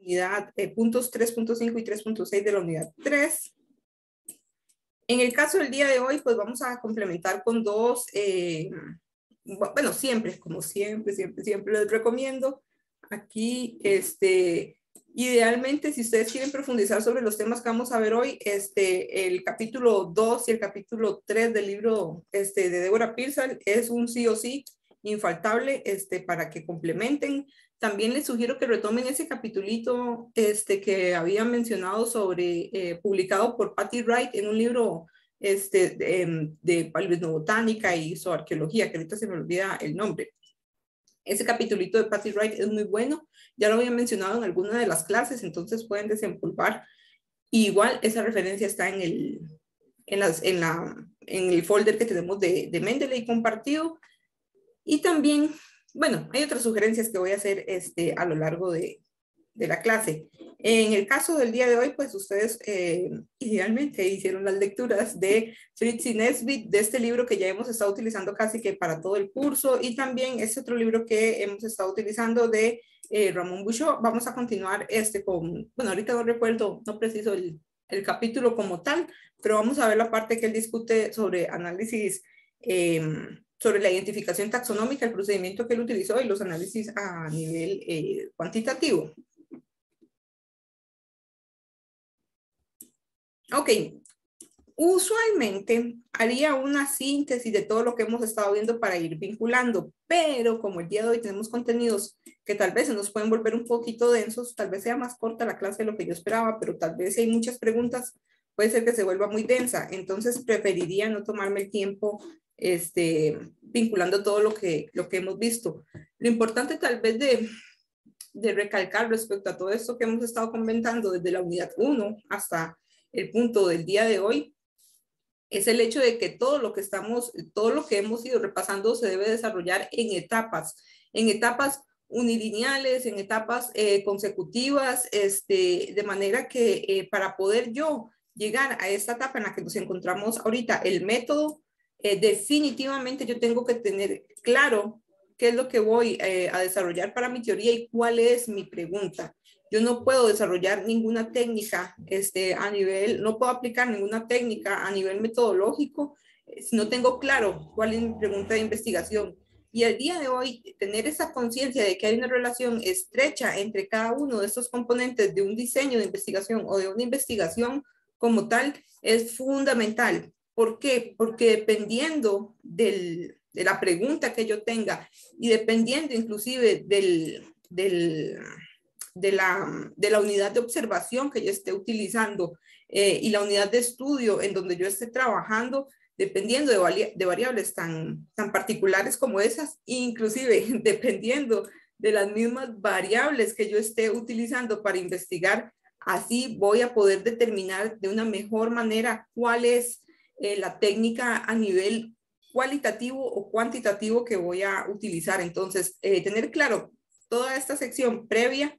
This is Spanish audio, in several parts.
unidad puntos 3.5 y 3.6 de la unidad 3. En el caso del día de hoy, pues vamos a complementar con dos, bueno, siempre, como siempre les recomiendo. Aquí, idealmente, si ustedes quieren profundizar sobre los temas que vamos a ver hoy, el capítulo 2 y el capítulo 3 del libro de Deborah Pearsall es un sí o sí infaltable para que complementen. También les sugiero que retomen ese capitulito que había mencionado sobre, publicado por Patty Wright en un libro de paleobotánica y zooarqueología, que ahorita se me olvida el nombre. Ese capitulito de Patty Wright es muy bueno, ya lo había mencionado en alguna de las clases, entonces pueden desempolvar. Y igual esa referencia está en el folder que tenemos de Mendeley compartido. Y también, bueno, hay otras sugerencias que voy a hacer a lo largo de la clase. En el caso del día de hoy, pues ustedes idealmente hicieron las lecturas de Fritz y Nesbit, de este libro que ya hemos estado utilizando casi que para todo el curso, y también este otro libro que hemos estado utilizando de Ramón Bouchot. Vamos a continuar con, bueno, ahorita no recuerdo, no preciso el capítulo como tal, pero vamos a ver la parte que él discute sobre análisis, sobre la identificación taxonómica, el procedimiento que él utilizó y los análisis a nivel cuantitativo. Ok, usualmente haría una síntesis de todo lo que hemos estado viendo para ir vinculando, pero como el día de hoy tenemos contenidos que tal vez se nos pueden volver un poquito densos, tal vez sea más corta la clase de lo que yo esperaba, pero tal vez si hay muchas preguntas, puede ser que se vuelva muy densa, entonces preferiría no tomarme el tiempo vinculando todo lo que hemos visto. Lo importante tal vez de recalcar respecto a todo esto que hemos estado comentando desde la unidad 1 hasta el punto del día de hoy, es el hecho de que todo lo que hemos ido repasando se debe desarrollar en etapas unilineales, en etapas consecutivas, de manera que para poder yo llegar a esta etapa en la que nos encontramos ahorita, el método, definitivamente yo tengo que tener claro qué es lo que voy a desarrollar para mi teoría y cuál es mi pregunta. Yo no puedo desarrollar ninguna técnica no puedo aplicar ninguna técnica a nivel metodológico si no tengo claro cuál es mi pregunta de investigación. Y al día de hoy, tener esa conciencia de que hay una relación estrecha entre cada uno de estos componentes de un diseño de investigación o de una investigación como tal es fundamental. ¿Por qué? Porque dependiendo de la pregunta que yo tenga y dependiendo inclusive de la unidad de observación que yo esté utilizando y la unidad de estudio en donde yo esté trabajando, dependiendo de variables tan particulares como esas, inclusive dependiendo de las mismas variables que yo esté utilizando para investigar, así voy a poder determinar de una mejor manera cuál es la técnica a nivel cualitativo o cuantitativo que voy a utilizar. Entonces, tener claro toda esta sección previa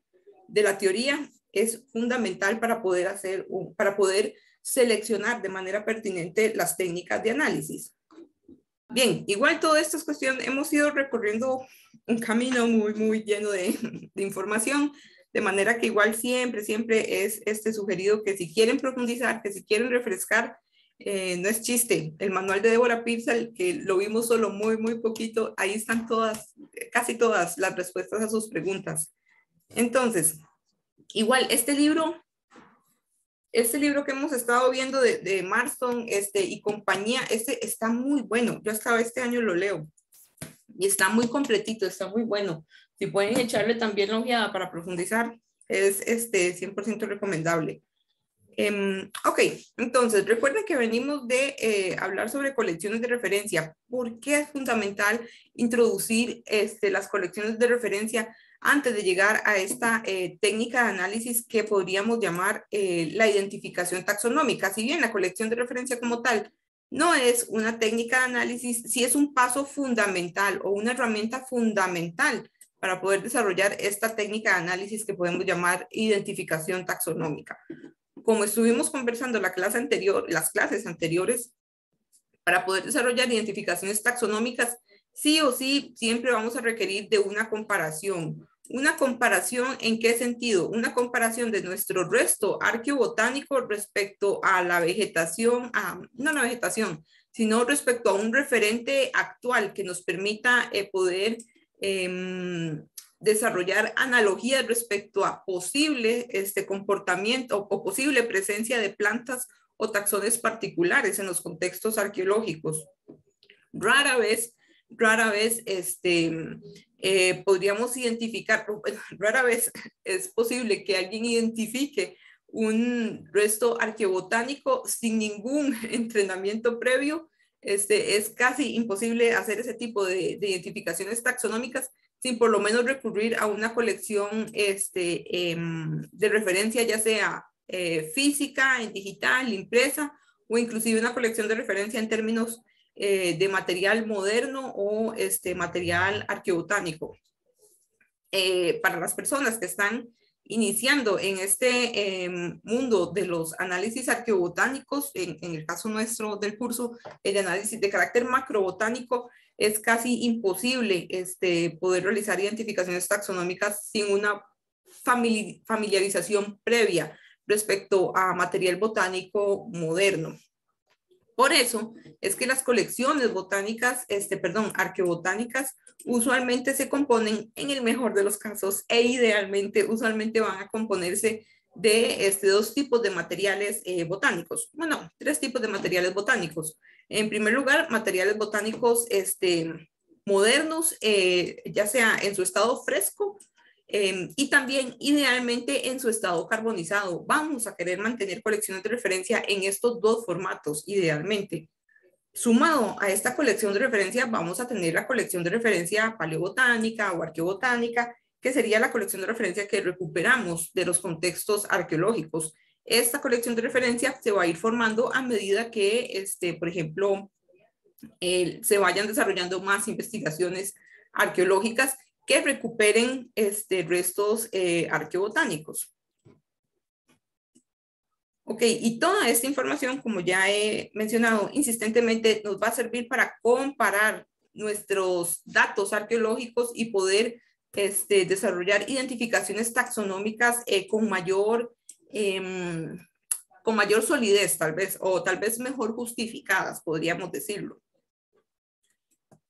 de la teoría es fundamental para poder seleccionar de manera pertinente las técnicas de análisis. Bien, igual toda esta cuestión hemos ido recorriendo un camino muy lleno de información, de manera que igual siempre es sugerido que si quieren profundizar, que si quieren refrescar, no es chiste, el manual de Deborah Pearsall, que lo vimos solo muy poquito, ahí están casi todas las respuestas a sus preguntas. Entonces, igual este libro que hemos estado viendo de Marston y compañía, está muy bueno. Yo hasta este año lo leo y está muy completito, está muy bueno. Si pueden echarle también la ojeada para profundizar, es 100% recomendable. Ok, entonces recuerden que venimos de hablar sobre colecciones de referencia. ¿Por qué es fundamental introducir las colecciones de referencia antes de llegar a esta técnica de análisis que podríamos llamar la identificación taxonómica? Si bien la colección de referencia como tal no es una técnica de análisis, sí es un paso fundamental o una herramienta fundamental para poder desarrollar esta técnica de análisis que podemos llamar identificación taxonómica. Como estuvimos conversando las clases anteriores, para poder desarrollar identificaciones taxonómicas, sí o sí, siempre vamos a requerir de una comparación. ¿Una comparación en qué sentido? Una comparación de nuestro resto arqueobotánico respecto a la vegetación, no la vegetación, sino respecto a un referente actual que nos permita poder desarrollar analogías respecto a posible comportamiento o posible presencia de plantas o taxones particulares en los contextos arqueológicos. Rara vez podríamos identificar, rara vez es posible que alguien identifique un resto arqueobotánico sin ningún entrenamiento previo. Es casi imposible hacer ese tipo de identificaciones taxonómicas sin por lo menos recurrir a una colección de referencia, ya sea física, en digital, impresa, o inclusive una colección de referencia en términos de material moderno o material arqueobotánico. Para las personas que están iniciando en este mundo de los análisis arqueobotánicos, en el caso nuestro del curso, el análisis de carácter macrobotánico, es casi imposible poder realizar identificaciones taxonómicas sin una familiarización previa respecto a material botánico moderno. Por eso es que las colecciones botánicas, arqueobotánicas, usualmente se componen, en el mejor de los casos, e idealmente, usualmente van a componerse de dos tipos de materiales botánicos. Bueno, 3 tipos de materiales botánicos. En primer lugar, materiales botánicos modernos, ya sea en su estado fresco, y también idealmente en su estado carbonizado. Vamos a querer mantener colecciones de referencia en estos 2 formatos, idealmente. Sumado a esta colección de referencia, vamos a tener la colección de referencia paleobotánica o arqueobotánica, que sería la colección de referencia que recuperamos de los contextos arqueológicos. Esta colección de referencia se va a ir formando a medida que, por ejemplo, se vayan desarrollando más investigaciones arqueológicas que recuperen restos arqueobotánicos. Ok, y toda esta información, como ya he mencionado insistentemente, nos va a servir para comparar nuestros datos arqueológicos y poder desarrollar identificaciones taxonómicas con mayor solidez, tal vez, o tal vez mejor justificadas, podríamos decirlo.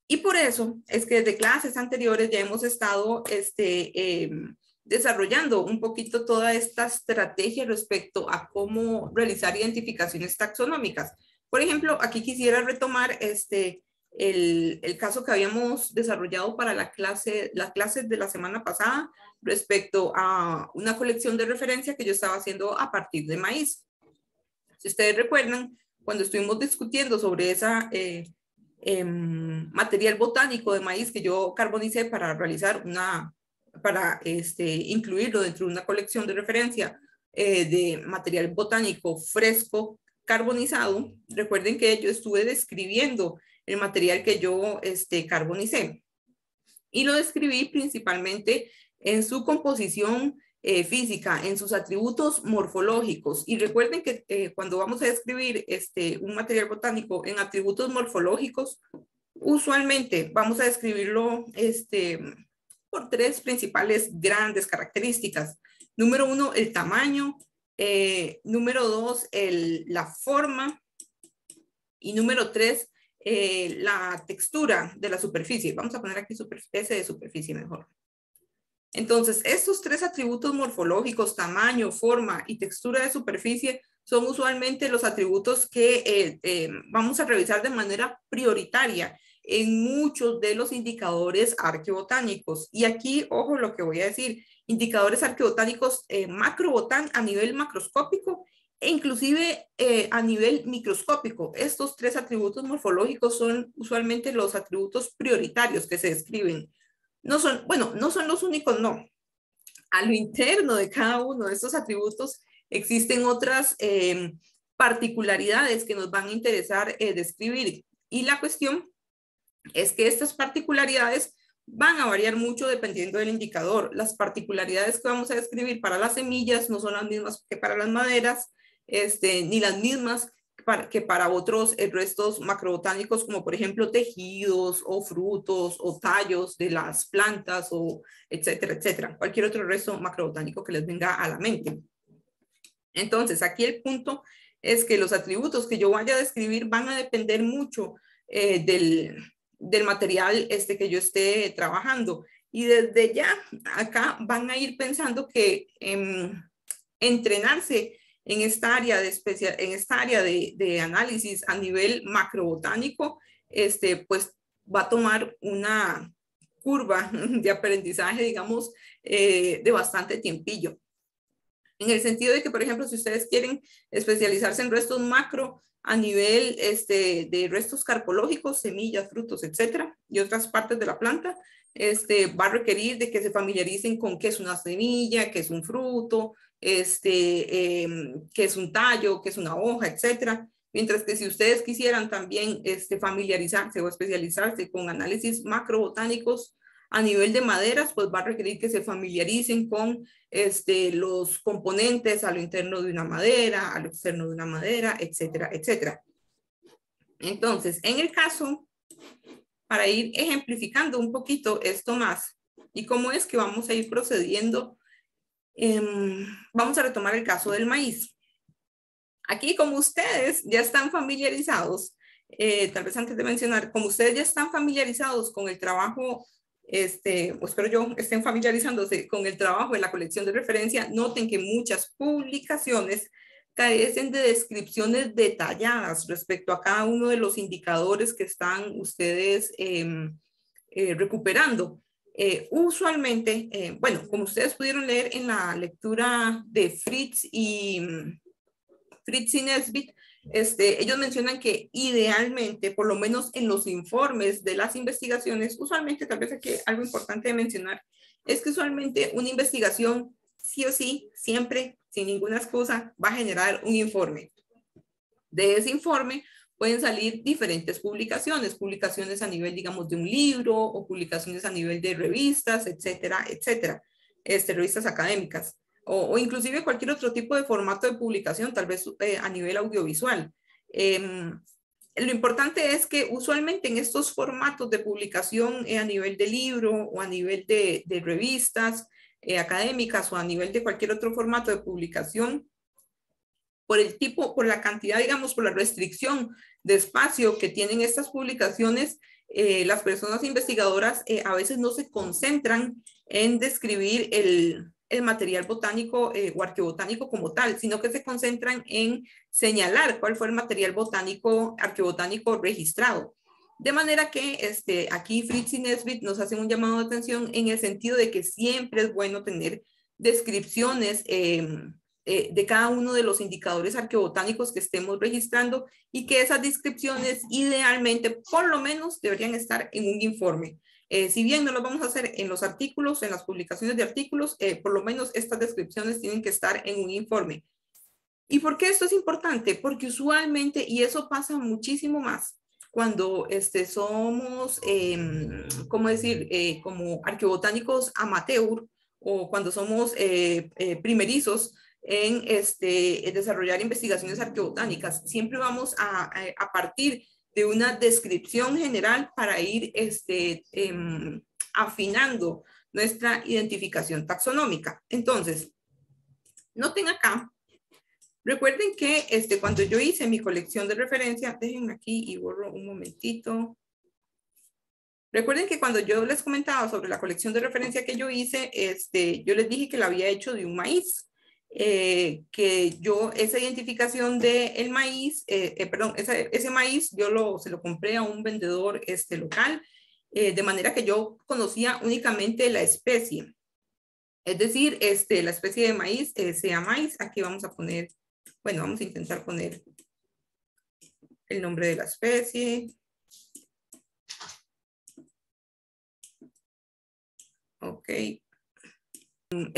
Y por eso es que desde clases anteriores ya hemos estado desarrollando un poquito toda esta estrategia respecto a cómo realizar identificaciones taxonómicas. Por ejemplo, aquí quisiera retomar el caso que habíamos desarrollado para las clases de la semana pasada respecto a una colección de referencia que yo estaba haciendo a partir de maíz. Si ustedes recuerdan, cuando estuvimos discutiendo sobre esa material botánico de maíz que yo carbonicé para realizar incluirlo dentro de una colección de referencia de material botánico fresco carbonizado, recuerden que yo estuve describiendo el material que yo carbonicé y lo describí principalmente en su composición física, en sus atributos morfológicos. Y recuerden que cuando vamos a describir un material botánico en atributos morfológicos, usualmente vamos a describirlo por 3 principales grandes características. Número 1, el tamaño. Número 2, la forma. Y número 3, la textura de la superficie. Vamos a poner aquí S de superficie mejor. Entonces, estos 3 atributos morfológicos, tamaño, forma y textura de superficie, son usualmente los atributos que vamos a revisar de manera prioritaria en muchos de los indicadores arqueobotánicos. Y aquí, ojo lo que voy a decir, indicadores arqueobotánicos a nivel macroscópico e inclusive a nivel microscópico. Estos 3 atributos morfológicos son usualmente los atributos prioritarios que se describen. No son los únicos, no. A lo interno de cada uno de estos atributos existen otras particularidades que nos van a interesar describir. Y la cuestión es que estas particularidades van a variar mucho dependiendo del indicador. Las particularidades que vamos a describir para las semillas no son las mismas que para las maderas, ni las mismas que para otros restos macrobotánicos, como por ejemplo tejidos o frutos o tallos de las plantas o etcétera, etcétera. Cualquier otro resto macrobotánico que les venga a la mente. Entonces, aquí el punto es que los atributos que yo vaya a describir van a depender mucho del material que yo esté trabajando. Y desde ya, acá van a ir pensando que entrenarse en esta área de análisis a nivel macrobotánico, pues va a tomar una curva de aprendizaje, digamos, de bastante tiempillo. En el sentido de que, por ejemplo, si ustedes quieren especializarse en restos macro a nivel de restos carpológicos, semillas, frutos, etcétera, y otras partes de la planta, va a requerir de que se familiaricen con qué es una semilla, qué es un fruto, qué es un tallo, qué es una hoja, etcétera. Mientras que si ustedes quisieran también familiarizarse o especializarse con análisis macrobotánicos a nivel de maderas, pues va a requerir que se familiaricen con los componentes a lo interno de una madera, a lo externo de una madera, etcétera, etcétera. Entonces, en el caso, para ir ejemplificando un poquito esto más y cómo es que vamos a ir procediendo, vamos a retomar el caso del maíz. Aquí, como ustedes ya están familiarizados, tal vez antes de mencionar, como ustedes ya están familiarizados con el trabajo, o espero yo estén familiarizándose con el trabajo de la colección de referencia, noten que muchas publicaciones carecen de descripciones detalladas respecto a cada uno de los indicadores que están ustedes recuperando. Usualmente, bueno, como ustedes pudieron leer en la lectura de Fritz y Nesbitt, ellos mencionan que idealmente, por lo menos en los informes de las investigaciones, usualmente, tal vez aquí algo importante de mencionar, es que usualmente una investigación, sí o sí, siempre, sin ninguna excusa, va a generar un informe. De ese informe pueden salir diferentes publicaciones a nivel, digamos, de un libro o publicaciones a nivel de revistas, etcétera, etcétera, revistas académicas. O inclusive cualquier otro tipo de formato de publicación, tal vez a nivel audiovisual. Lo importante es que usualmente en estos formatos de publicación a nivel de libro o a nivel de revistas académicas o a nivel de cualquier otro formato de publicación, por el tipo, por la cantidad, digamos, por la restricción de espacio que tienen estas publicaciones, las personas investigadoras a veces no se concentran en describir el material botánico o arqueobotánico como tal, sino que se concentran en señalar cuál fue el material botánico, arqueobotánico registrado. De manera que aquí Fritz y Nesbitt nos hacen un llamado de atención en el sentido de que siempre es bueno tener descripciones de cada uno de los indicadores arqueobotánicos que estemos registrando y que esas descripciones idealmente por lo menos deberían estar en un informe. Si bien no lo vamos a hacer en los artículos, en las publicaciones de artículos, por lo menos estas descripciones tienen que estar en un informe. ¿Y por qué esto es importante? Porque usualmente, y eso pasa muchísimo más, cuando somos, ¿cómo decir? Como arqueobotánicos amateur o cuando somos primerizos en desarrollar investigaciones arqueobotánicas. Siempre vamos a partir de una descripción general para ir afinando nuestra identificación taxonómica. Entonces, noten acá, recuerden que cuando yo hice mi colección de referencia, déjenme aquí y borro un momentito. Recuerden que cuando yo les comentaba sobre la colección de referencia que yo hice, yo les dije que la había hecho de un maíz. Que yo esa identificación del maíz, perdón, ese maíz yo se lo compré a un vendedor local, de manera que yo conocía únicamente la especie. Es decir, la especie de maíz sea maíz. Aquí vamos a poner, bueno, vamos a intentar poner el nombre de la especie. Ok. Ese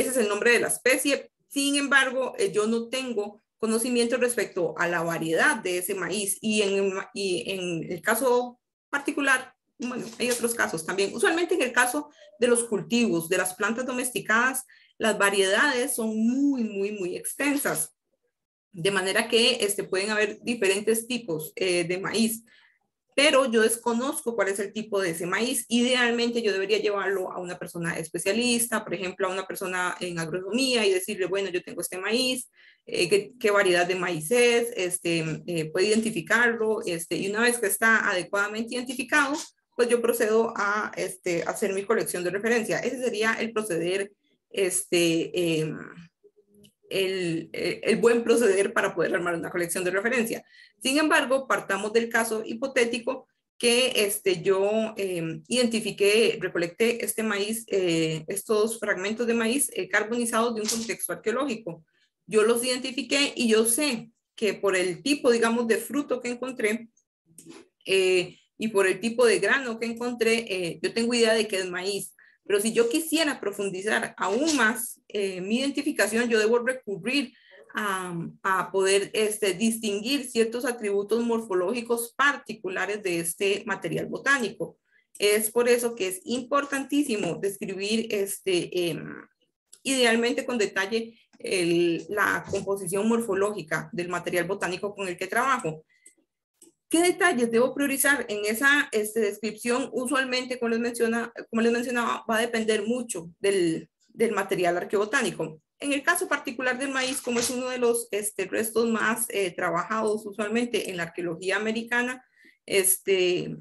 es el nombre de la especie. Sin embargo, yo no tengo conocimiento respecto a la variedad de ese maíz y en el caso particular, bueno, hay otros casos también. Usualmente en el caso de los cultivos, de las plantas domesticadas, las variedades son muy extensas. De manera que pueden haber diferentes tipos de maíz, pero yo desconozco cuál es el tipo de ese maíz. Idealmente yo debería llevarlo a una persona especialista, por ejemplo, a una persona en agronomía y decirle, bueno, yo tengo este maíz, qué variedad de maíz es, puede identificarlo, y una vez que está adecuadamente identificado, pues yo procedo a hacer mi colección de referencia. Ese sería el proceder, el buen proceder para poder armar una colección de referencia. Sin embargo, partamos del caso hipotético que yo identifiqué, recolecté este maíz, estos fragmentos de maíz carbonizados de un contexto arqueológico. Yo los identifiqué y yo sé que por el tipo, digamos, de fruto que encontré y por el tipo de grano que encontré, yo tengo idea de que es maíz. Pero si yo quisiera profundizar aún más mi identificación, yo debo recurrir a poder distinguir ciertos atributos morfológicos particulares de este material botánico. Es por eso que es importantísimo describir idealmente con detalle la composición morfológica del material botánico con el que trabajo. ¿Qué detalles debo priorizar en esa descripción? Usualmente, como les mencionaba, va a depender mucho del material arqueobotánico. En el caso particular del maíz, como es uno de los restos más trabajados usualmente en la arqueología americana, hay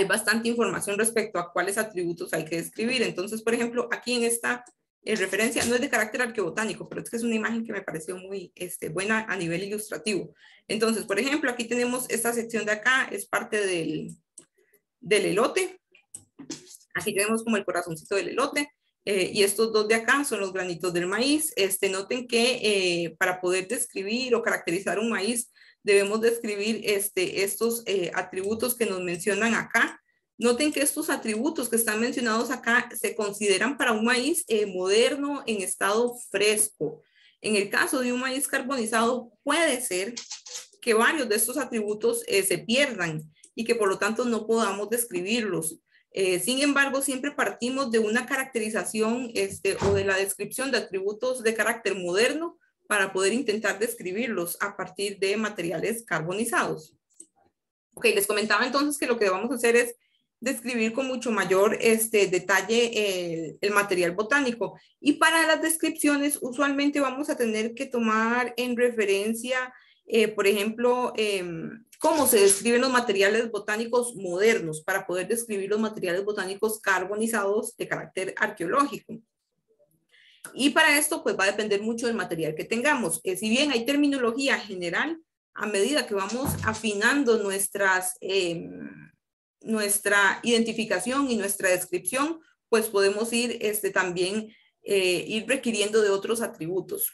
bastante información respecto a cuáles atributos hay que describir. Entonces, por ejemplo, aquí en esta referencia, no es de carácter arqueobotánico, pero es que es una imagen que me pareció muy buena a nivel ilustrativo. Entonces, por ejemplo, aquí tenemos esta sección de acá, es parte del elote. Aquí tenemos como el corazoncito del elote. Y estos dos de acá son los granitos del maíz. Noten que para poder describir o caracterizar un maíz, debemos describir estos atributos que nos mencionan acá. Noten que estos atributos que están mencionados acá se consideran para un maíz moderno en estado fresco. En el caso de un maíz carbonizado, puede ser que varios de estos atributos se pierdan y que por lo tanto no podamos describirlos. Sin embargo, siempre partimos de una caracterización o de la descripción de atributos de carácter moderno para poder intentar describirlos a partir de materiales carbonizados. Ok, les comentaba entonces que lo que vamos a hacer es describir con mucho mayor detalle el material botánico. Y para las descripciones, usualmente vamos a tener que tomar en referencia, por ejemplo, cómo se describen los materiales botánicos modernos para poder describir los materiales botánicos carbonizados de carácter arqueológico. Y para esto, pues va a depender mucho del material que tengamos. Si bien hay terminología general, a medida que vamos afinando nuestra identificación y nuestra descripción, pues podemos ir también ir requiriendo de otros atributos.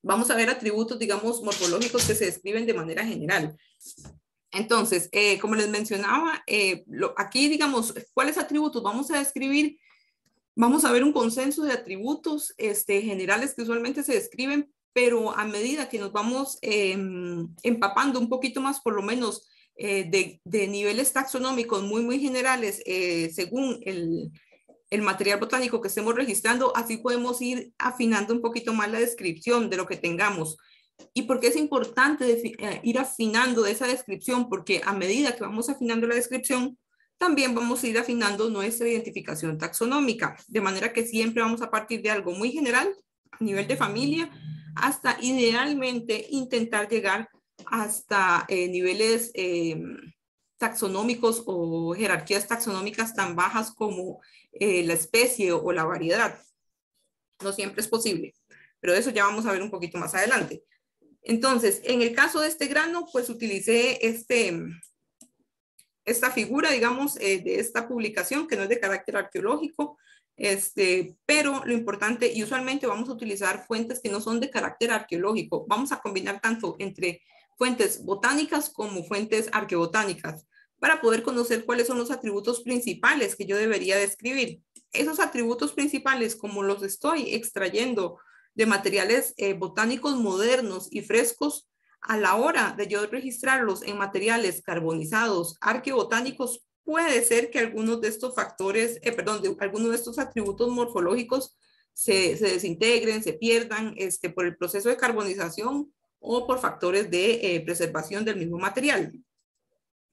Vamos a ver atributos, digamos, morfológicos que se describen de manera general. Entonces, como les mencionaba, aquí, digamos, ¿cuáles atributos vamos a describir? Vamos a ver un consenso de atributos generales que usualmente se describen, pero a medida que nos vamos empapando un poquito más, por lo menos, de niveles taxonómicos muy generales, según el material botánico que estemos registrando, así podemos ir afinando un poquito más la descripción de lo que tengamos. ¿Y por qué es importante ir afinando esa descripción? Porque a medida que vamos afinando la descripción, también vamos a ir afinando nuestra identificación taxonómica, de manera que siempre vamos a partir de algo muy general, a nivel de familia, hasta idealmente intentar llegar hasta niveles taxonómicos o jerarquías taxonómicas tan bajas como la especie o la variedad. No siempre es posible, pero eso ya vamos a ver un poquito más adelante. Entonces, en el caso de este grano, pues utilicé esta figura, digamos, de esta publicación, que no es de carácter arqueológico, pero lo importante, y usualmente vamos a utilizar fuentes que no son de carácter arqueológico. Vamos a combinar tanto entre fuentes botánicas como fuentes arqueobotánicas para poder conocer cuáles son los atributos principales que yo debería describir. Esos atributos principales, como los estoy extrayendo de materiales botánicos modernos y frescos, a la hora de yo registrarlos en materiales carbonizados arqueobotánicos, puede ser que algunos de estos factores, algunos de estos atributos morfológicos se desintegren, se pierdan por el proceso de carbonización o por factores de preservación del mismo material.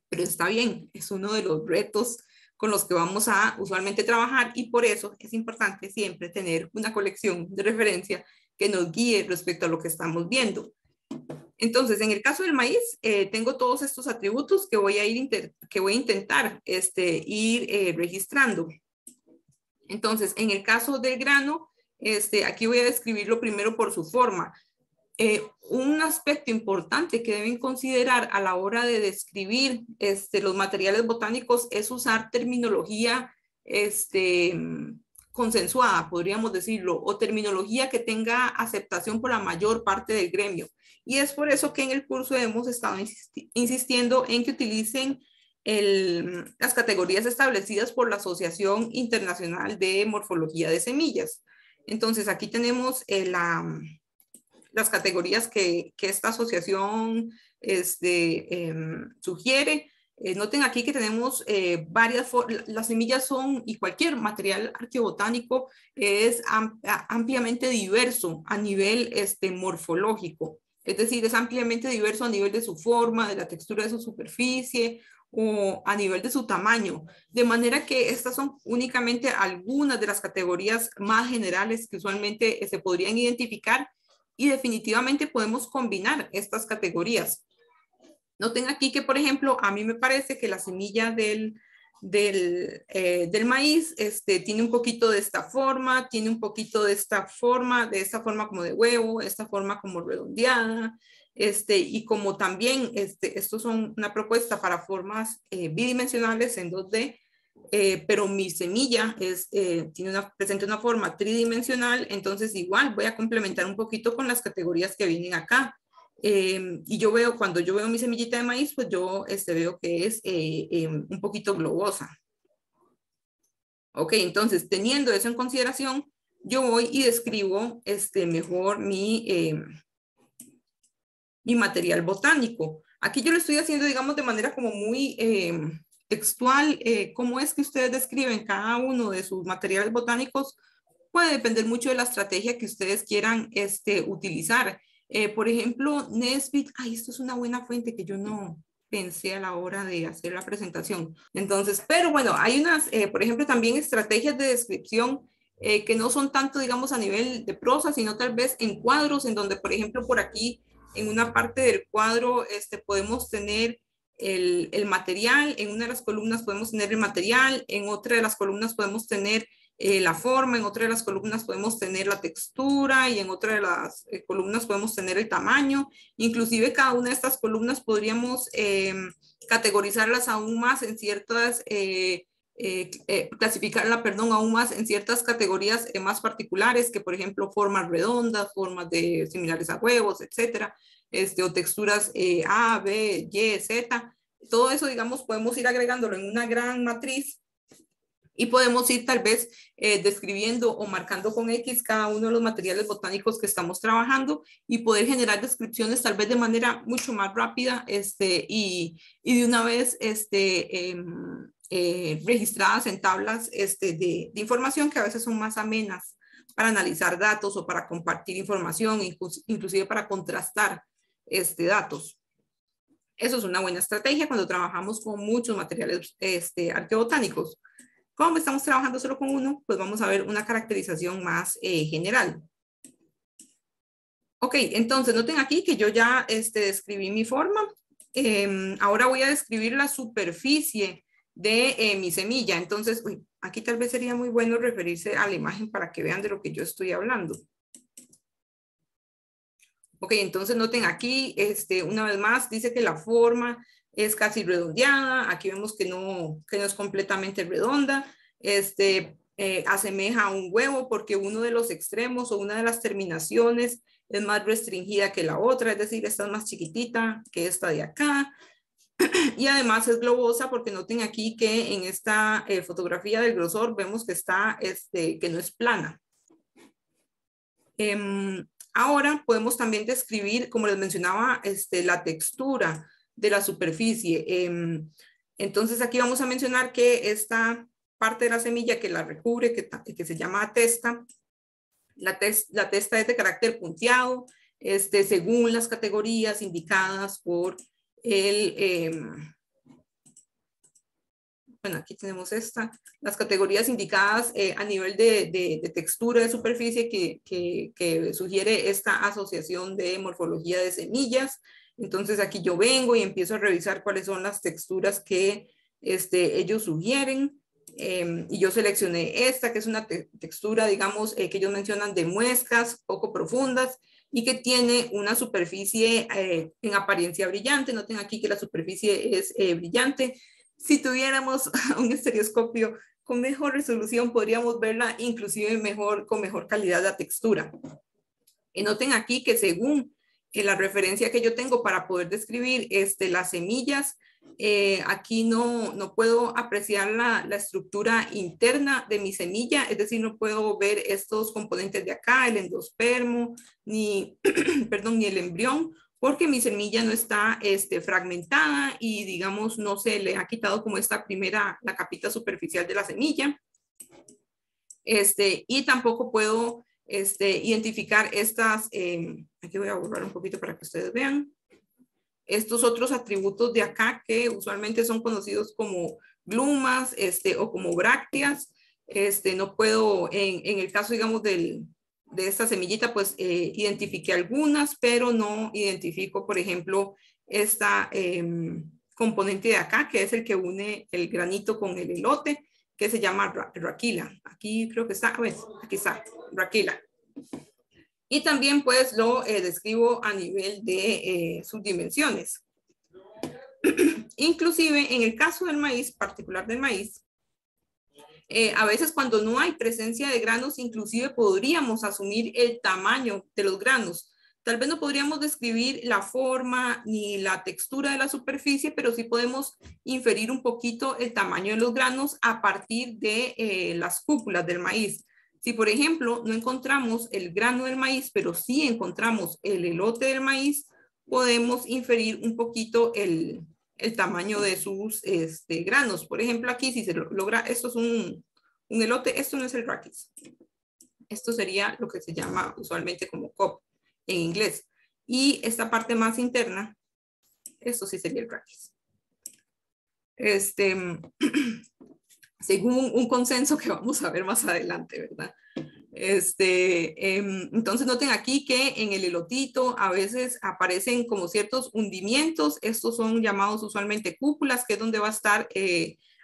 Pero está bien, es uno de los retos con los que vamos a usualmente trabajar y por eso es importante siempre tener una colección de referencia que nos guíe respecto a lo que estamos viendo. Entonces, en el caso del maíz, tengo todos estos atributos que voy a intentar ir registrando. Entonces, en el caso del grano, aquí voy a describirlo primero por su forma. Un aspecto importante que deben considerar a la hora de describir los materiales botánicos es usar terminología consensuada, podríamos decirlo, o terminología que tenga aceptación por la mayor parte del gremio. Y es por eso que en el curso hemos estado insistiendo en que utilicen las categorías establecidas por la Asociación Internacional de Morfología de Semillas. Entonces, aquí tenemos las categorías que esta asociación sugiere. Noten aquí que tenemos las semillas son, y cualquier material arqueobotánico es ampliamente diverso a nivel morfológico. Es decir, es ampliamente diverso a nivel de su forma, de la textura de su superficie o a nivel de su tamaño. De manera que estas son únicamente algunas de las categorías más generales que usualmente se podrían identificar y definitivamente podemos combinar estas categorías. Noten aquí que, por ejemplo, a mí me parece que la semilla del maíz tiene un poquito de esta forma, tiene un poquito de esta forma como de huevo, esta forma como redondeada, y como también, estos son una propuesta para formas bidimensionales en 2D, pero mi semilla presenta una forma tridimensional, entonces igual voy a complementar un poquito con las categorías que vienen acá. Y cuando yo veo mi semillita de maíz, pues yo veo que es un poquito globosa. Ok, entonces teniendo eso en consideración, yo voy y describo mejor mi material botánico. Aquí yo lo estoy haciendo, digamos, de manera como muy textual. Cómo es que ustedes describen cada uno de sus materiales botánicos puede depender mucho de la estrategia que ustedes quieran utilizar. Por ejemplo, Nesbit, esto es una buena fuente que yo no pensé a la hora de hacer la presentación. Entonces, pero bueno, hay unas, por ejemplo, también estrategias de descripción que no son tanto, digamos, a nivel de prosa, sino tal vez en cuadros, en donde, por ejemplo, por aquí, en una parte del cuadro, podemos tener el material, en una de las columnas podemos tener el material, en otra de las columnas podemos tener la forma, en otra de las columnas podemos tener la textura y en otra de las columnas podemos tener el tamaño. Inclusive cada una de estas columnas podríamos categorizarlas aún más en ciertas, clasificarla, perdón, aún más en ciertas categorías más particulares, que por ejemplo formas redondas, formas similares a huevos, etcétera, o texturas A, B, Y, Z. Todo eso, digamos, podemos ir agregándolo en una gran matriz y podemos ir tal vez describiendo o marcando con X cada uno de los materiales botánicos que estamos trabajando y poder generar descripciones tal vez de manera mucho más rápida y de una vez registradas en tablas de información que a veces son más amenas para analizar datos o para compartir información, inclusive para contrastar datos. Eso es una buena estrategia cuando trabajamos con muchos materiales arqueobotánicos. Como estamos trabajando solo con uno, pues vamos a ver una caracterización más general. Ok, entonces noten aquí que yo ya describí mi forma. Ahora voy a describir la superficie de mi semilla. Entonces, aquí tal vez sería muy bueno referirse a la imagen para que vean de lo que yo estoy hablando. Ok, entonces noten aquí, una vez más, dice que la forma es casi redondeada. Aquí vemos que no es completamente redonda. Asemeja a un huevo porque uno de los extremos o una de las terminaciones es más restringida que la otra, es decir, esta es más chiquitita que esta de acá. Y además es globosa porque noten aquí que en esta fotografía del grosor vemos que está, que no es plana. Ahora podemos también describir, como les mencionaba, la textura de la superficie. Entonces aquí vamos a mencionar que esta parte de la semilla que la recubre, que se llama testa, la testa es de carácter punteado, según las categorías indicadas por bueno, aquí tenemos las categorías indicadas a nivel de textura de superficie que sugiere esta asociación de morfología de semillas. Entonces aquí yo vengo y empiezo a revisar cuáles son las texturas que ellos sugieren. Y yo seleccioné esta, que es una textura, digamos, que ellos mencionan de muescas poco profundas y que tiene una superficie en apariencia brillante. Noten aquí que la superficie es brillante. Si tuviéramos un estereoscopio con mejor resolución, podríamos verla inclusive con mejor calidad de textura. Y noten aquí que según la referencia que yo tengo para poder describir las semillas, aquí no puedo apreciar la estructura interna de mi semilla, es decir, no puedo ver estos componentes de acá, el endospermo, ni, perdón, ni el embrión, porque mi semilla no está fragmentada y digamos no se le ha quitado como la capita superficial de la semilla. Y tampoco puedo identificar aquí voy a borrar un poquito para que ustedes vean, estos otros atributos de acá que usualmente son conocidos como glumas o como brácteas. No puedo, en el caso digamos de esta semillita, pues identifiqué algunas, pero no identifico, por ejemplo, esta componente de acá, que es el que une el granito con el elote, que se llama raquila. Aquí creo que está, aquí está, raquila. Y también pues lo describo a nivel de sus dimensiones. Inclusive en el caso del maíz, particular del maíz, a veces cuando no hay presencia de granos, inclusive podríamos asumir el tamaño de los granos. Tal vez no podríamos describir la forma ni la textura de la superficie, pero sí podemos inferir un poquito el tamaño de los granos a partir de las cúpulas del maíz. Si, por ejemplo, no encontramos el grano del maíz, pero sí encontramos el elote del maíz, podemos inferir un poquito el tamaño de sus granos. Por ejemplo, aquí si se logra, esto es un elote, esto no es el raquis. Esto sería lo que se llama usualmente como cob en inglés. Y esta parte más interna, esto sí sería el raquis. Según un consenso que vamos a ver más adelante, ¿verdad? Entonces noten aquí que en el elotito a veces aparecen como ciertos hundimientos. Estos son llamados usualmente cúpulas, que es donde va a estar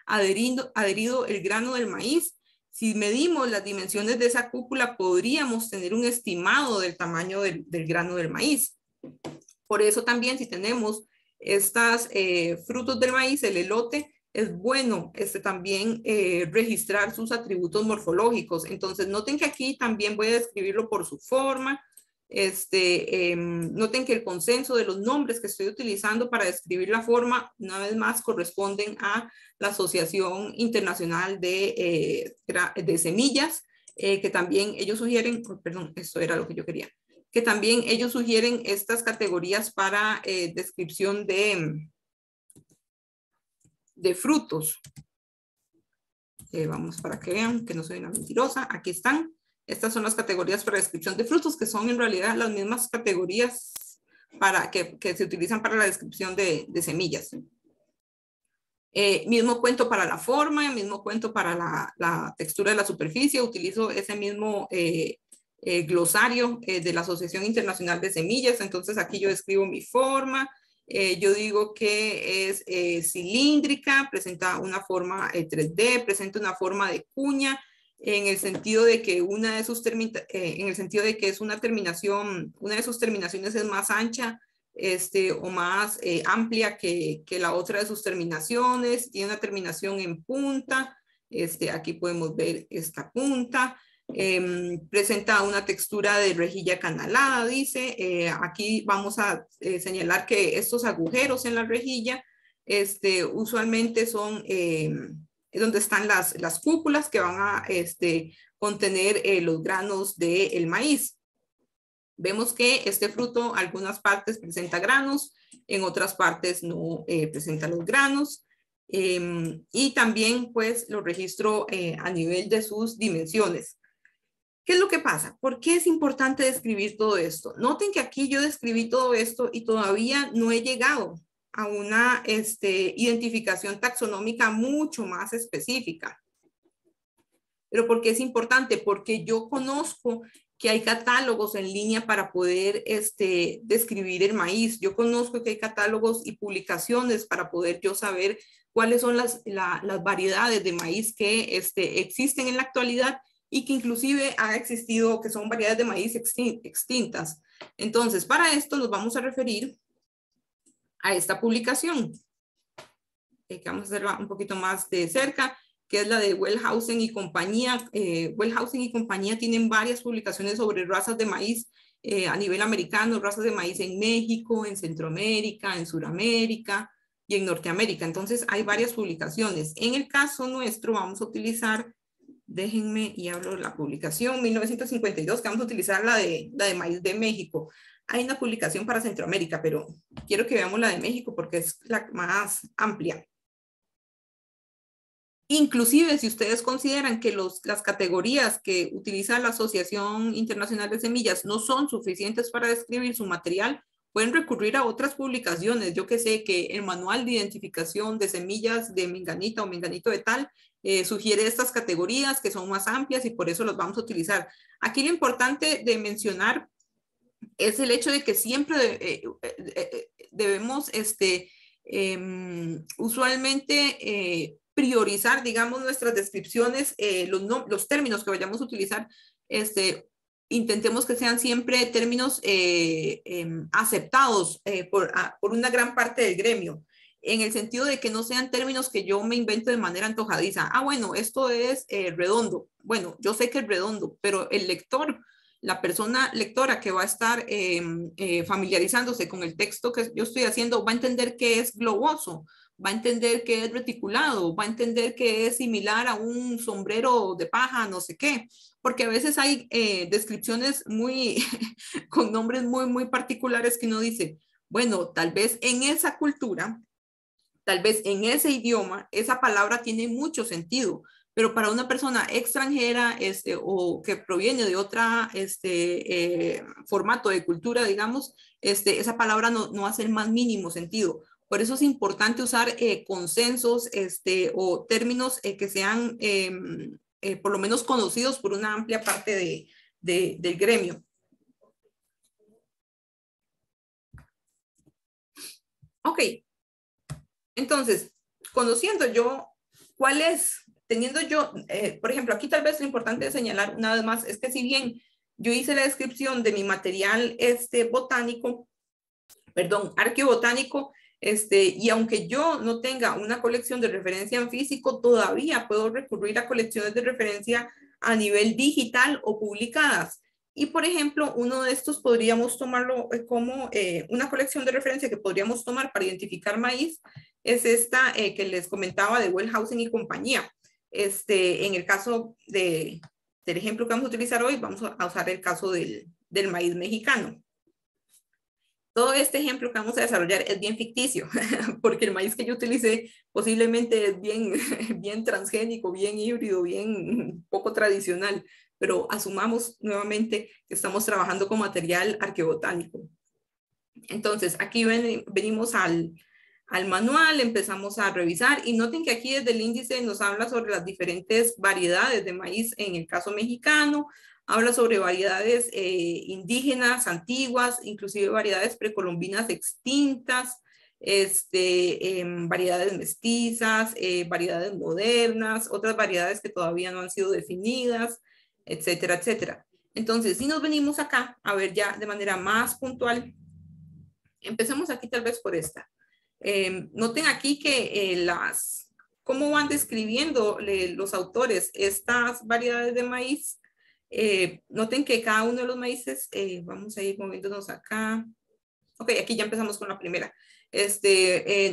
adherido el grano del maíz. Si medimos las dimensiones de esa cúpula, podríamos tener un estimado del tamaño del grano del maíz. Por eso también si tenemos estas frutos del maíz, el elote, es bueno también registrar sus atributos morfológicos. Entonces, noten que aquí también voy a describirlo por su forma. Noten que el consenso de los nombres que estoy utilizando para describir la forma, una vez más, corresponden a la Asociación Internacional de Semillas, que también ellos sugieren, perdón, esto era lo que yo quería, que también ellos sugieren estas categorías para descripción de frutos. Vamos para que vean que no soy una mentirosa. Aquí están. Estas son las categorías para descripción de frutos, que son en realidad las mismas categorías que se utilizan para la descripción de semillas. Mismo cuento para la forma, mismo cuento para la textura de la superficie. Utilizo ese mismo glosario de la Asociación Internacional de Semillas. Entonces aquí yo escribo mi forma. Yo digo que es cilíndrica, presenta una forma 3D, presenta una forma de cuña, en el sentido de que una de sus terminaciones es más ancha o más amplia que la otra de sus terminaciones, tiene una terminación en punta, aquí podemos ver esta punta. Presenta una textura de rejilla canalada, dice. Aquí vamos a señalar que estos agujeros en la rejilla usualmente son donde están las cúpulas que van a contener los granos del maíz. Vemos que este fruto, algunas partes presenta granos, en otras partes no presenta los granos. Y también pues lo registro a nivel de sus dimensiones. ¿Qué es lo que pasa? ¿Por qué es importante describir todo esto? Noten que aquí yo describí todo esto y todavía no he llegado a una identificación taxonómica mucho más específica. ¿Pero por qué es importante? Porque yo conozco que hay catálogos en línea para poder describir el maíz. Yo conozco que hay catálogos y publicaciones para poder yo saber cuáles son las variedades de maíz que existen en la actualidad y que inclusive ha existido, que son variedades de maíz extintas. Entonces, para esto nos vamos a referir a esta publicación, que vamos a hacerla un poquito más de cerca, que es la de Wellhausen y compañía. Wellhausen y compañía tienen varias publicaciones sobre razas de maíz a nivel americano, razas de maíz en México, en Centroamérica, en Suramérica y en Norteamérica. Entonces hay varias publicaciones. En el caso nuestro vamos a utilizar, déjenme y hablo de la publicación 1952, que vamos a utilizar la de maíz de México. Hay una publicación para Centroamérica, pero quiero que veamos la de México porque es la más amplia. Inclusive si ustedes consideran que las categorías que utiliza la Asociación Internacional de Semillas no son suficientes para describir su material, pueden recurrir a otras publicaciones. Yo que sé que el manual de identificación de semillas de menganita o menganito de tal sugiere estas categorías que son más amplias y por eso los vamos a utilizar. Aquí lo importante de mencionar es el hecho de que siempre debemos usualmente priorizar, digamos, nuestras descripciones, los términos que vayamos a utilizar, intentemos que sean siempre términos aceptados por una gran parte del gremio, en el sentido de que no sean términos que yo me invento de manera antojadiza. Ah, bueno, esto es redondo. Bueno, yo sé que es redondo, pero el lector, la persona lectora que va a estar familiarizándose con el texto que yo estoy haciendo, va a entender que es globoso, va a entender que es reticulado, va a entender que es similar a un sombrero de paja, no sé qué, porque a veces hay descripciones muy, con nombres muy, muy particulares que uno dice, bueno, tal vez en esa cultura, tal vez en ese idioma, esa palabra tiene mucho sentido, pero para una persona extranjera o que proviene de otra formato de cultura, digamos, esa palabra no hace el más mínimo sentido. Por eso es importante usar consensos o términos que sean por lo menos conocidos por una amplia parte del gremio. Ok, entonces, conociendo yo cuál es, teniendo yo, por ejemplo, aquí tal vez lo importante de señalar una vez más es que si bien yo hice la descripción de mi material botánico, perdón, arqueobotánico, y aunque yo no tenga una colección de referencia en físico, todavía puedo recurrir a colecciones de referencia a nivel digital o publicadas. Y, por ejemplo, uno de estos podríamos tomarlo como una colección de referencia que podríamos tomar para identificar maíz, es esta que les comentaba de Wellhausen y compañía. En el caso del ejemplo que vamos a utilizar hoy, vamos a usar el caso del maíz mexicano. Todo este ejemplo que vamos a desarrollar es bien ficticio, porque el maíz que yo utilicé posiblemente es bien transgénico, bien híbrido, bien poco tradicional, pero asumamos nuevamente que estamos trabajando con material arqueobotánico. Entonces, aquí venimos al manual, empezamos a revisar y noten que aquí desde el índice nos habla sobre las diferentes variedades de maíz en el caso mexicano, habla sobre variedades indígenas antiguas, inclusive variedades precolombinas extintas, variedades mestizas, variedades modernas, otras variedades que todavía no han sido definidas, etcétera, etcétera. Entonces, si nos venimos acá a ver ya de manera más puntual, empecemos aquí tal vez por esta. Noten aquí que cómo van describiendo los autores estas variedades de maíz. Noten que cada uno de los maíces, vamos a ir moviéndonos acá. Ok, aquí ya empezamos con la primera.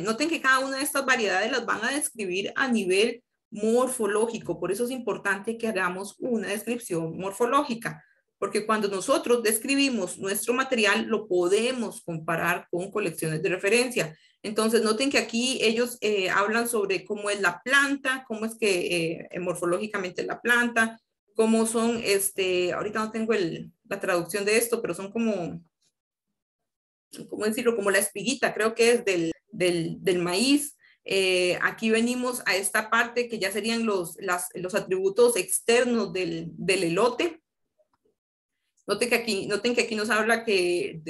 Noten que cada una de estas variedades las van a describir a nivel morfológico. Por eso es importante que hagamos una descripción morfológica, porque cuando nosotros describimos nuestro material, lo podemos comparar con colecciones de referencia. Entonces, noten que aquí ellos hablan sobre cómo es la planta, cómo es que morfológicamente es la planta, cómo son, ahorita no tengo la traducción de esto, pero son como, ¿cómo decirlo? Como la espiguita, creo que es del maíz. Aquí venimos a esta parte que ya serían los atributos externos del elote. Noten que aquí nos habla de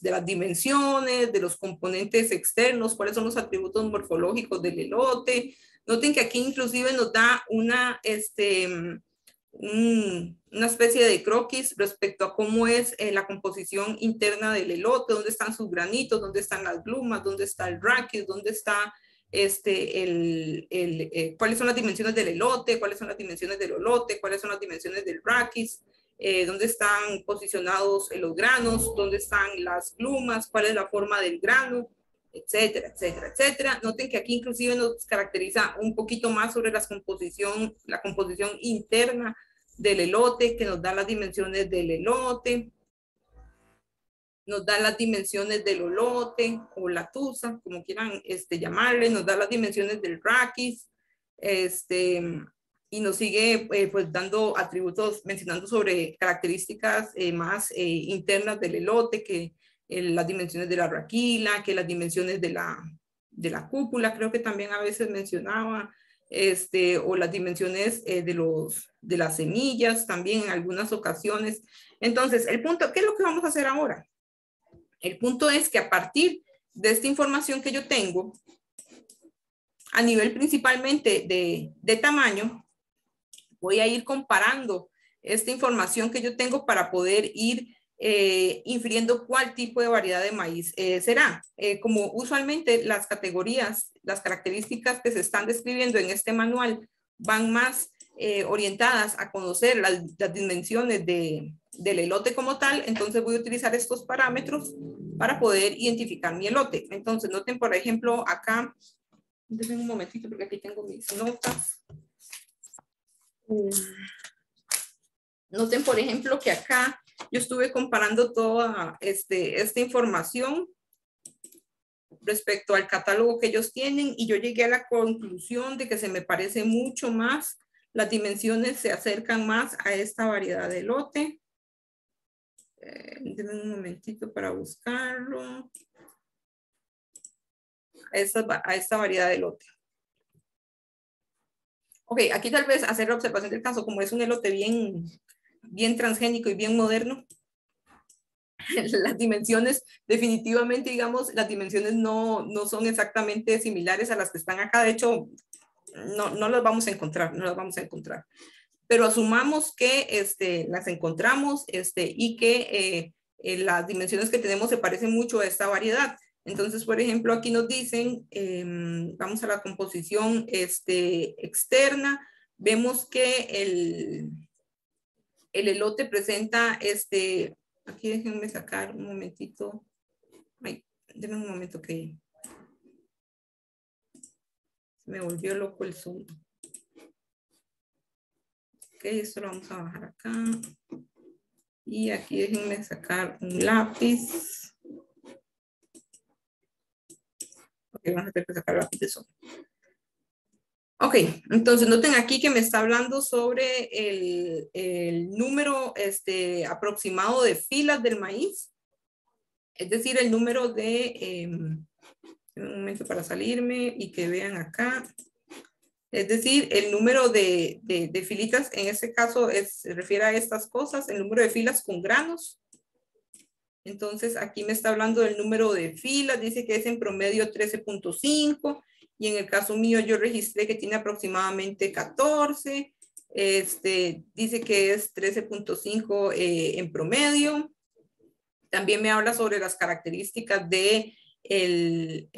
las dimensiones, de los componentes externos, cuáles son los atributos morfológicos del elote. Noten que aquí inclusive nos da una especie de croquis respecto a cómo es la composición interna del elote, dónde están sus granitos, dónde están las glumas, dónde está el raquis, dónde está cuáles son las dimensiones del elote, cuáles son las dimensiones del olote, cuáles son las dimensiones del raquis, dónde están posicionados los granos, dónde están las glumas, cuál es la forma del grano, etcétera, etcétera, etcétera. Noten que aquí inclusive nos caracteriza un poquito más sobre la composición interna del elote, que nos da las dimensiones del elote, nos da las dimensiones del olote o la tusa, como quieran llamarle, nos da las dimensiones del raquis, y nos sigue pues dando atributos, mencionando sobre características más internas del elote, que las dimensiones de la raquila, que las dimensiones de la cúpula, creo que también a veces mencionaba, o las dimensiones de las semillas también en algunas ocasiones. Entonces, el punto, ¿qué es lo que vamos a hacer ahora? El punto es que a partir de esta información que yo tengo, a nivel principalmente de tamaño, voy a ir comparando esta información que yo tengo para poder ir infiriendo cuál tipo de variedad de maíz será. Como usualmente las categorías, las características que se están describiendo en este manual van más orientadas a conocer las dimensiones del elote como tal, entonces voy a utilizar estos parámetros para poder identificar mi elote. Entonces noten, por ejemplo, acá, déjenme un momentito porque aquí tengo mis notas. Noten, por ejemplo, que acá yo estuve comparando toda esta información respecto al catálogo que ellos tienen y yo llegué a la conclusión de que se me parece mucho más, las dimensiones se acercan más a esta variedad de elote. Denme un momentito para buscarlo. A esta variedad de elote. Ok, aquí tal vez hacer la observación del caso, como es un elote bien transgénico y bien moderno, las dimensiones definitivamente, digamos, las dimensiones no son exactamente similares a las que están acá. De hecho, no las vamos a encontrar, Pero asumamos que las encontramos y que las dimensiones que tenemos se parecen mucho a esta variedad. Entonces, por ejemplo, aquí nos dicen, vamos a la composición externa, vemos que el elote presenta aquí déjenme sacar un momentito. Ay, denme un momento que me volvió loco el Zoom. Ok, esto lo vamos a bajar acá. Y aquí déjenme sacar un lápiz. Ok, vamos a tener que sacar el lápiz de Zoom. Ok, entonces noten aquí que me está hablando sobre el número aproximado de filas del maíz. Es decir, el número de, un momento para salirme y que vean acá. Es decir, el número de filitas, en este caso se refiere a estas cosas, el número de filas con granos. Entonces aquí me está hablando del número de filas, dice que es en promedio 13.5 y en el caso mío yo registré que tiene aproximadamente 14. Dice que es 13.5 en promedio. También me habla sobre las características de el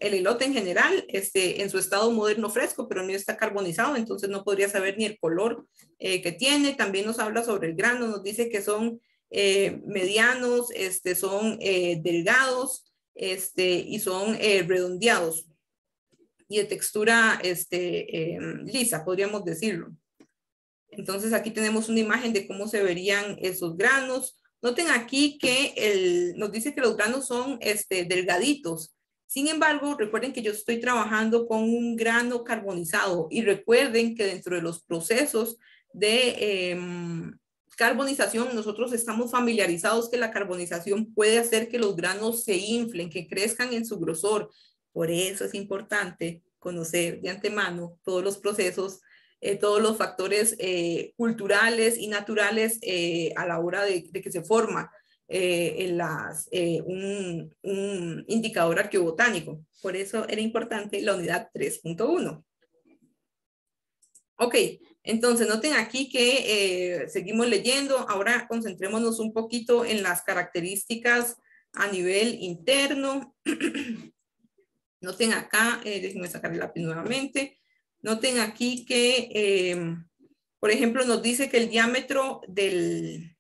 elote en general, en su estado moderno fresco, pero no está carbonizado, entonces no podría saber ni el color que tiene. También nos habla sobre el grano, nos dice que son medianos, son delgados y son redondeados y de textura lisa, podríamos decirlo. Entonces aquí tenemos una imagen de cómo se verían esos granos. Noten aquí que nos dice que los granos son delgaditos. Sin embargo, recuerden que yo estoy trabajando con un grano carbonizado y recuerden que dentro de los procesos de carbonización, nosotros estamos familiarizados que la carbonización puede hacer que los granos se inflen, que crezcan en su grosor. Por eso es importante conocer de antemano todos los procesos, todos los factores culturales y naturales a la hora de que se forma un indicador arqueobotánico. Por eso era importante la unidad 3.1. Ok, entonces noten aquí que seguimos leyendo. Ahora concentrémonos un poquito en las características a nivel interno. Noten acá, déjenme sacar el lápiz nuevamente. Noten aquí que, por ejemplo, nos dice que el diámetro del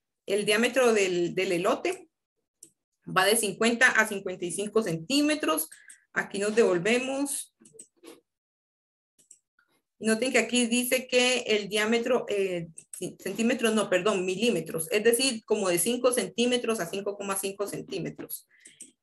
elote va de 50 a 55 centímetros. Aquí nos devolvemos. Noten que aquí dice que el diámetro, centímetros, no, perdón, milímetros, es decir, como de 5 centímetros a 5,5 centímetros.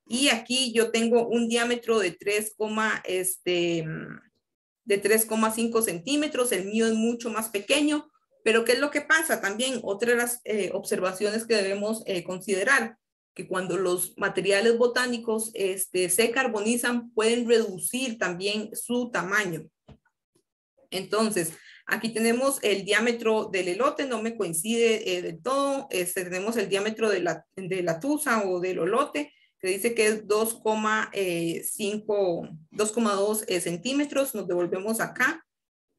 Y aquí yo tengo un diámetro de 3,5 centímetros, el mío es mucho más pequeño, pero ¿qué es lo que pasa? También otra de las observaciones que debemos considerar, que cuando los materiales botánicos se carbonizan, pueden reducir también su tamaño. Entonces, aquí tenemos el diámetro del elote, no me coincide del todo. Tenemos el diámetro de la tusa o del olote, que dice que es 2,2 centímetros. Nos devolvemos acá.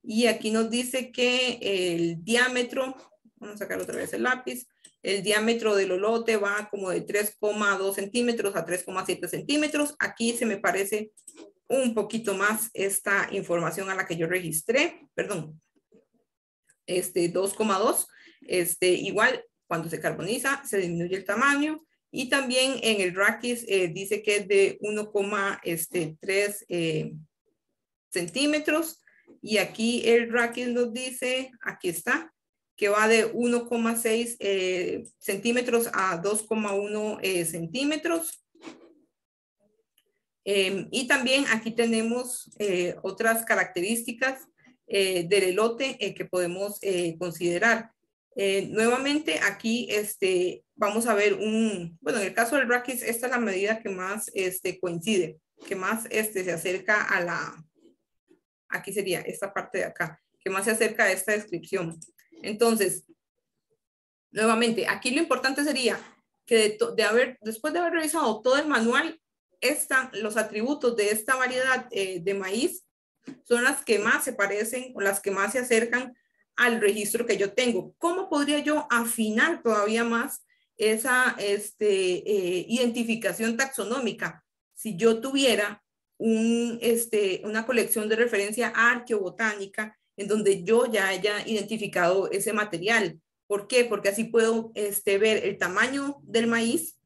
Y aquí nos dice que el diámetro, vamos a sacar otra vez el lápiz, el diámetro del olote va como de 3,2 centímetros a 3,7 centímetros. Aquí se me parece un poquito más esta información a la que yo registré, perdón, 2,2, igual cuando se carboniza se disminuye el tamaño, y también en el raquis dice que es de 1,3 centímetros, y aquí el raquis nos dice, aquí está, que va de 1,6 centímetros a 2,1 centímetros. Y también aquí tenemos otras características del elote que podemos considerar. Nuevamente aquí vamos a ver bueno, en el caso del raquis, esta es la medida que más coincide, que más se acerca a aquí sería esta parte de acá, que más se acerca a esta descripción. Entonces, nuevamente, aquí lo importante sería que después de haber revisado todo el manual, los atributos de esta variedad de maíz son las que más se parecen o las que más se acercan al registro que yo tengo. ¿Cómo podría yo afinar todavía más esa identificación taxonómica si yo tuviera una colección de referencia arqueobotánica en donde yo ya haya identificado ese material? ¿Por qué? Porque así puedo ver el tamaño del maíz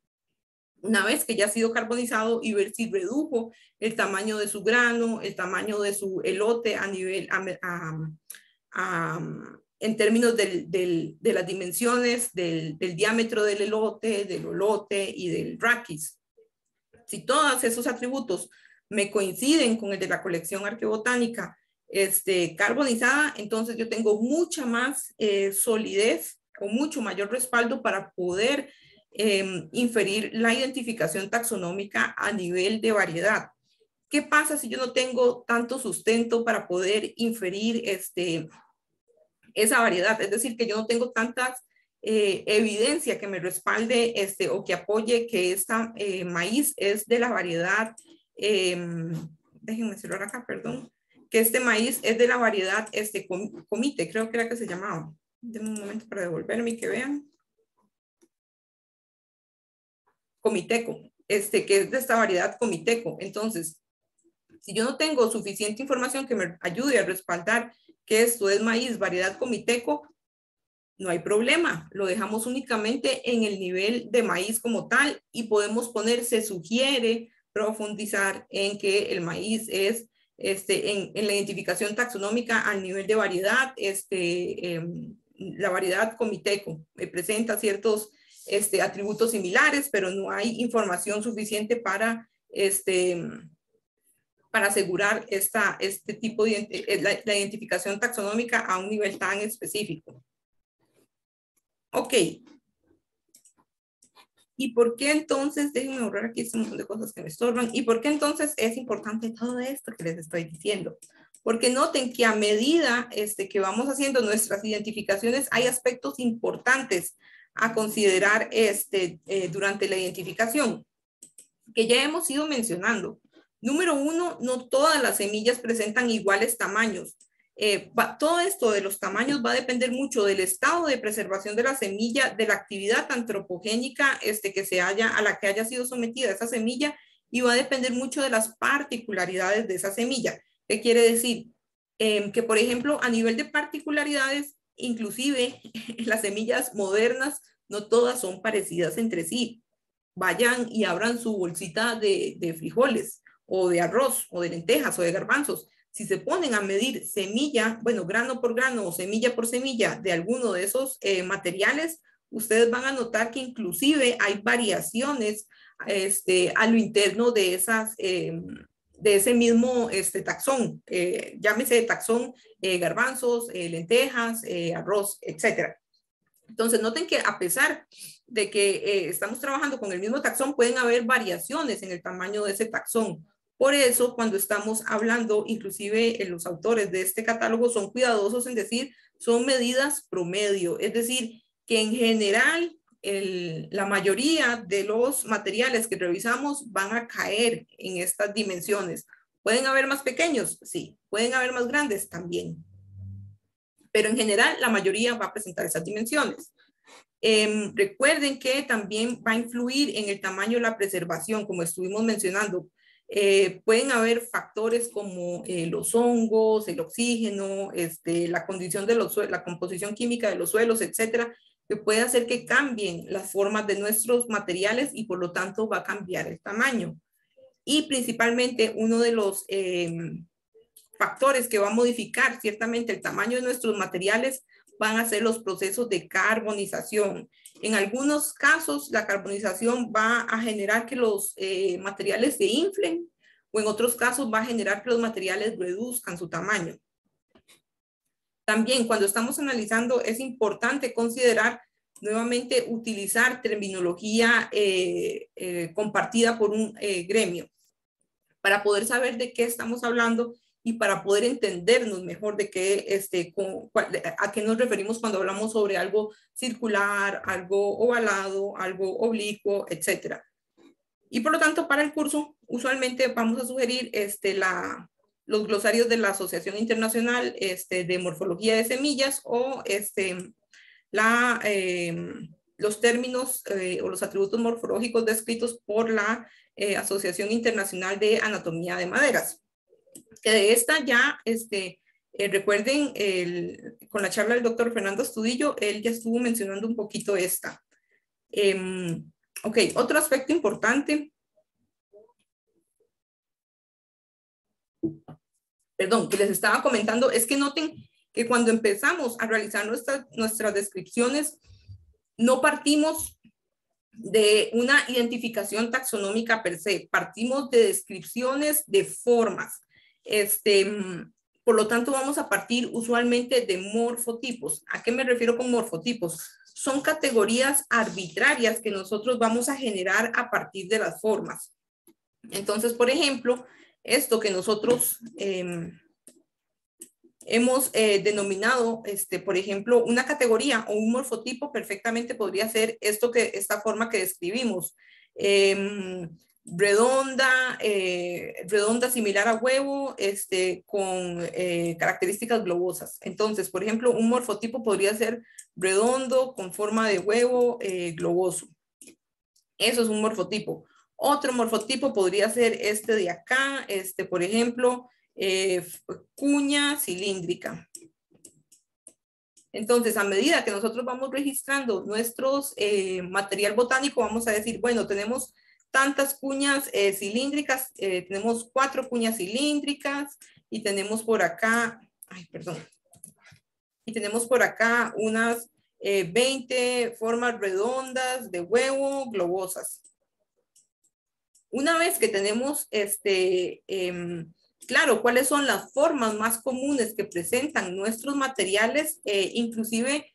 una vez que ya ha sido carbonizado y ver si redujo el tamaño de su grano, el tamaño de su elote a nivel, en términos de las dimensiones del diámetro del olote y del raquis. Si todos esos atributos me coinciden con el de la colección arqueobotánica carbonizada, entonces yo tengo mucha más solidez o mucho mayor respaldo para poder inferir la identificación taxonómica a nivel de variedad. ¿Qué pasa si yo no tengo tanto sustento para poder inferir esa variedad? Es decir, que yo no tengo tantas evidencia que me respalde o que apoye que esta maíz es de la variedad, déjenme cerrar acá, perdón, que este maíz es de la variedad comite, creo que era que se llamaba. Denme un momento para devolverme y que vean. Comiteco, que es de esta variedad comiteco. Entonces, si yo no tengo suficiente información que me ayude a respaldar que esto es maíz variedad comiteco, no hay problema, lo dejamos únicamente en el nivel de maíz como tal y podemos poner, se sugiere profundizar en que el maíz es en la identificación taxonómica al nivel de variedad, la variedad comiteco presenta ciertos atributos similares, pero no hay información suficiente para asegurar este tipo de la identificación taxonómica a un nivel tan específico. Ok. ¿Y por qué entonces, déjenme borrar aquí este montón de cosas que me estorban, y por qué entonces es importante todo esto que les estoy diciendo? Porque noten que a medida que vamos haciendo nuestras identificaciones, hay aspectos importantes a considerar durante la identificación, que ya hemos ido mencionando. Número uno, no todas las semillas presentan iguales tamaños. Todo esto de los tamaños va a depender mucho del estado de preservación de la semilla, de la actividad antropogénica a la que haya sido sometida esa semilla, y va a depender mucho de las particularidades de esa semilla. ¿Qué quiere decir? Que, por ejemplo, a nivel de particularidades, inclusive las semillas modernas, no todas son parecidas entre sí. Vayan y abran su bolsita de frijoles, o de arroz, o de lentejas, o de garbanzos. Si se ponen a medir semilla, bueno, grano por grano o semilla por semilla de alguno de esos materiales, ustedes van a notar que inclusive hay variaciones a lo interno de ese mismo taxón, llámese taxón, garbanzos, lentejas, arroz, etcétera. Entonces, noten que a pesar de que estamos trabajando con el mismo taxón, pueden haber variaciones en el tamaño de ese taxón. Por eso, cuando estamos hablando, inclusive los autores de este catálogo son cuidadosos en decir, son medidas promedio, es decir, que en general la mayoría de los materiales que revisamos van a caer en estas dimensiones. ¿Pueden haber más pequeños? Sí. ¿Pueden haber más grandes? También. Pero en general la mayoría va a presentar esas dimensiones. Recuerden que también va a influir en el tamaño de la preservación, como estuvimos mencionando. Pueden haber factores como los hongos, el oxígeno, la condición de la composición química de los suelos, etcétera, que puede hacer que cambien las formas de nuestros materiales y por lo tanto va a cambiar el tamaño. Y principalmente uno de los factores que va a modificar ciertamente el tamaño de nuestros materiales van a ser los procesos de carbonización. En algunos casos, la carbonización va a generar que los materiales se inflen, o en otros casos va a generar que los materiales reduzcan su tamaño. También, cuando estamos analizando, es importante considerar nuevamente utilizar terminología compartida por un gremio para poder saber de qué estamos hablando y para poder entendernos mejor de qué, a qué nos referimos cuando hablamos sobre algo circular, algo ovalado, algo oblicuo, etc. Y por lo tanto, para el curso, usualmente vamos a sugerir los glosarios de la Asociación Internacional de Morfología de Semillas, o los términos o los atributos morfológicos descritos por la Asociación Internacional de Anatomía de Maderas. Que de esta ya, recuerden, con la charla del doctor Fernando Astudillo, él ya estuvo mencionando un poquito esta. Ok, otro aspecto importante, perdón, que les estaba comentando, es que noten que cuando empezamos a realizar nuestras descripciones, no partimos de una identificación taxonómica per se, partimos de descripciones de formas. Por lo tanto, vamos a partir usualmente de morfotipos. ¿A qué me refiero con morfotipos? Son categorías arbitrarias que nosotros vamos a generar a partir de las formas. Entonces, por ejemplo, esto que nosotros hemos denominado, por ejemplo, una categoría o un morfotipo, perfectamente podría ser esta forma que describimos. Redonda similar a huevo, con características globosas. Entonces, por ejemplo, un morfotipo podría ser redondo con forma de huevo globoso. Eso es un morfotipo. Otro morfotipo podría ser este de acá, por ejemplo, cuña cilíndrica. Entonces, a medida que nosotros vamos registrando nuestros material botánico, vamos a decir, bueno, tenemos tantas cuñas cilíndricas, tenemos 4 cuñas cilíndricas, y tenemos por acá, y tenemos por acá unas 20 formas redondas de huevo globosas. Una vez que tenemos claro, cuáles son las formas más comunes que presentan nuestros materiales, inclusive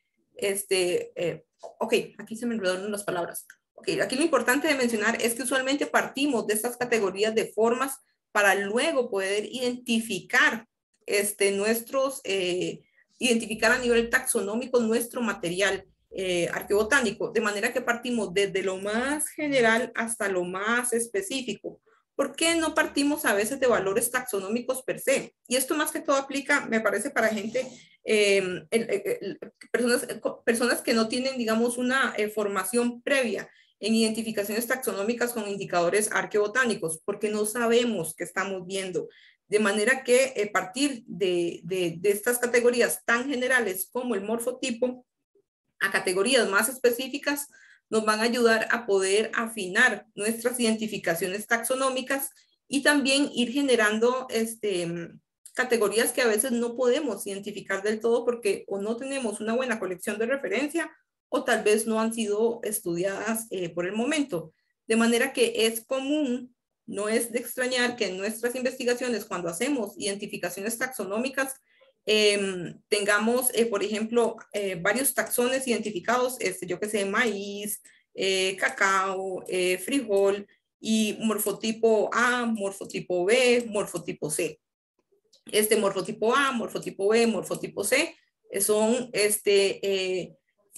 Ok, aquí se me enredaron las palabras. Ok, aquí lo importante de mencionar es que usualmente partimos de estas categorías de formas para luego poder identificar identificar a nivel taxonómico nuestro material arqueobotánico, de manera que partimos desde lo más general hasta lo más específico. ¿Por qué no partimos a veces de valores taxonómicos per se? Y esto más que todo aplica, me parece, para gente, personas que no tienen, digamos, una formación previa en identificaciones taxonómicas con indicadores arqueobotánicos, porque no sabemos qué estamos viendo. De manera que partir de estas categorías tan generales como el morfotipo a categorías más específicas nos van a ayudar a poder afinar nuestras identificaciones taxonómicas y también ir generando categorías que a veces no podemos identificar del todo porque o no tenemos una buena colección de referencia o tal vez no han sido estudiadas por el momento. De manera que es común, no es de extrañar que en nuestras investigaciones, cuando hacemos identificaciones taxonómicas, tengamos, por ejemplo, varios taxones identificados, yo que sé, maíz, cacao, frijol, y morfotipo A, morfotipo B, morfotipo C. Morfotipo A, morfotipo B, morfotipo C, son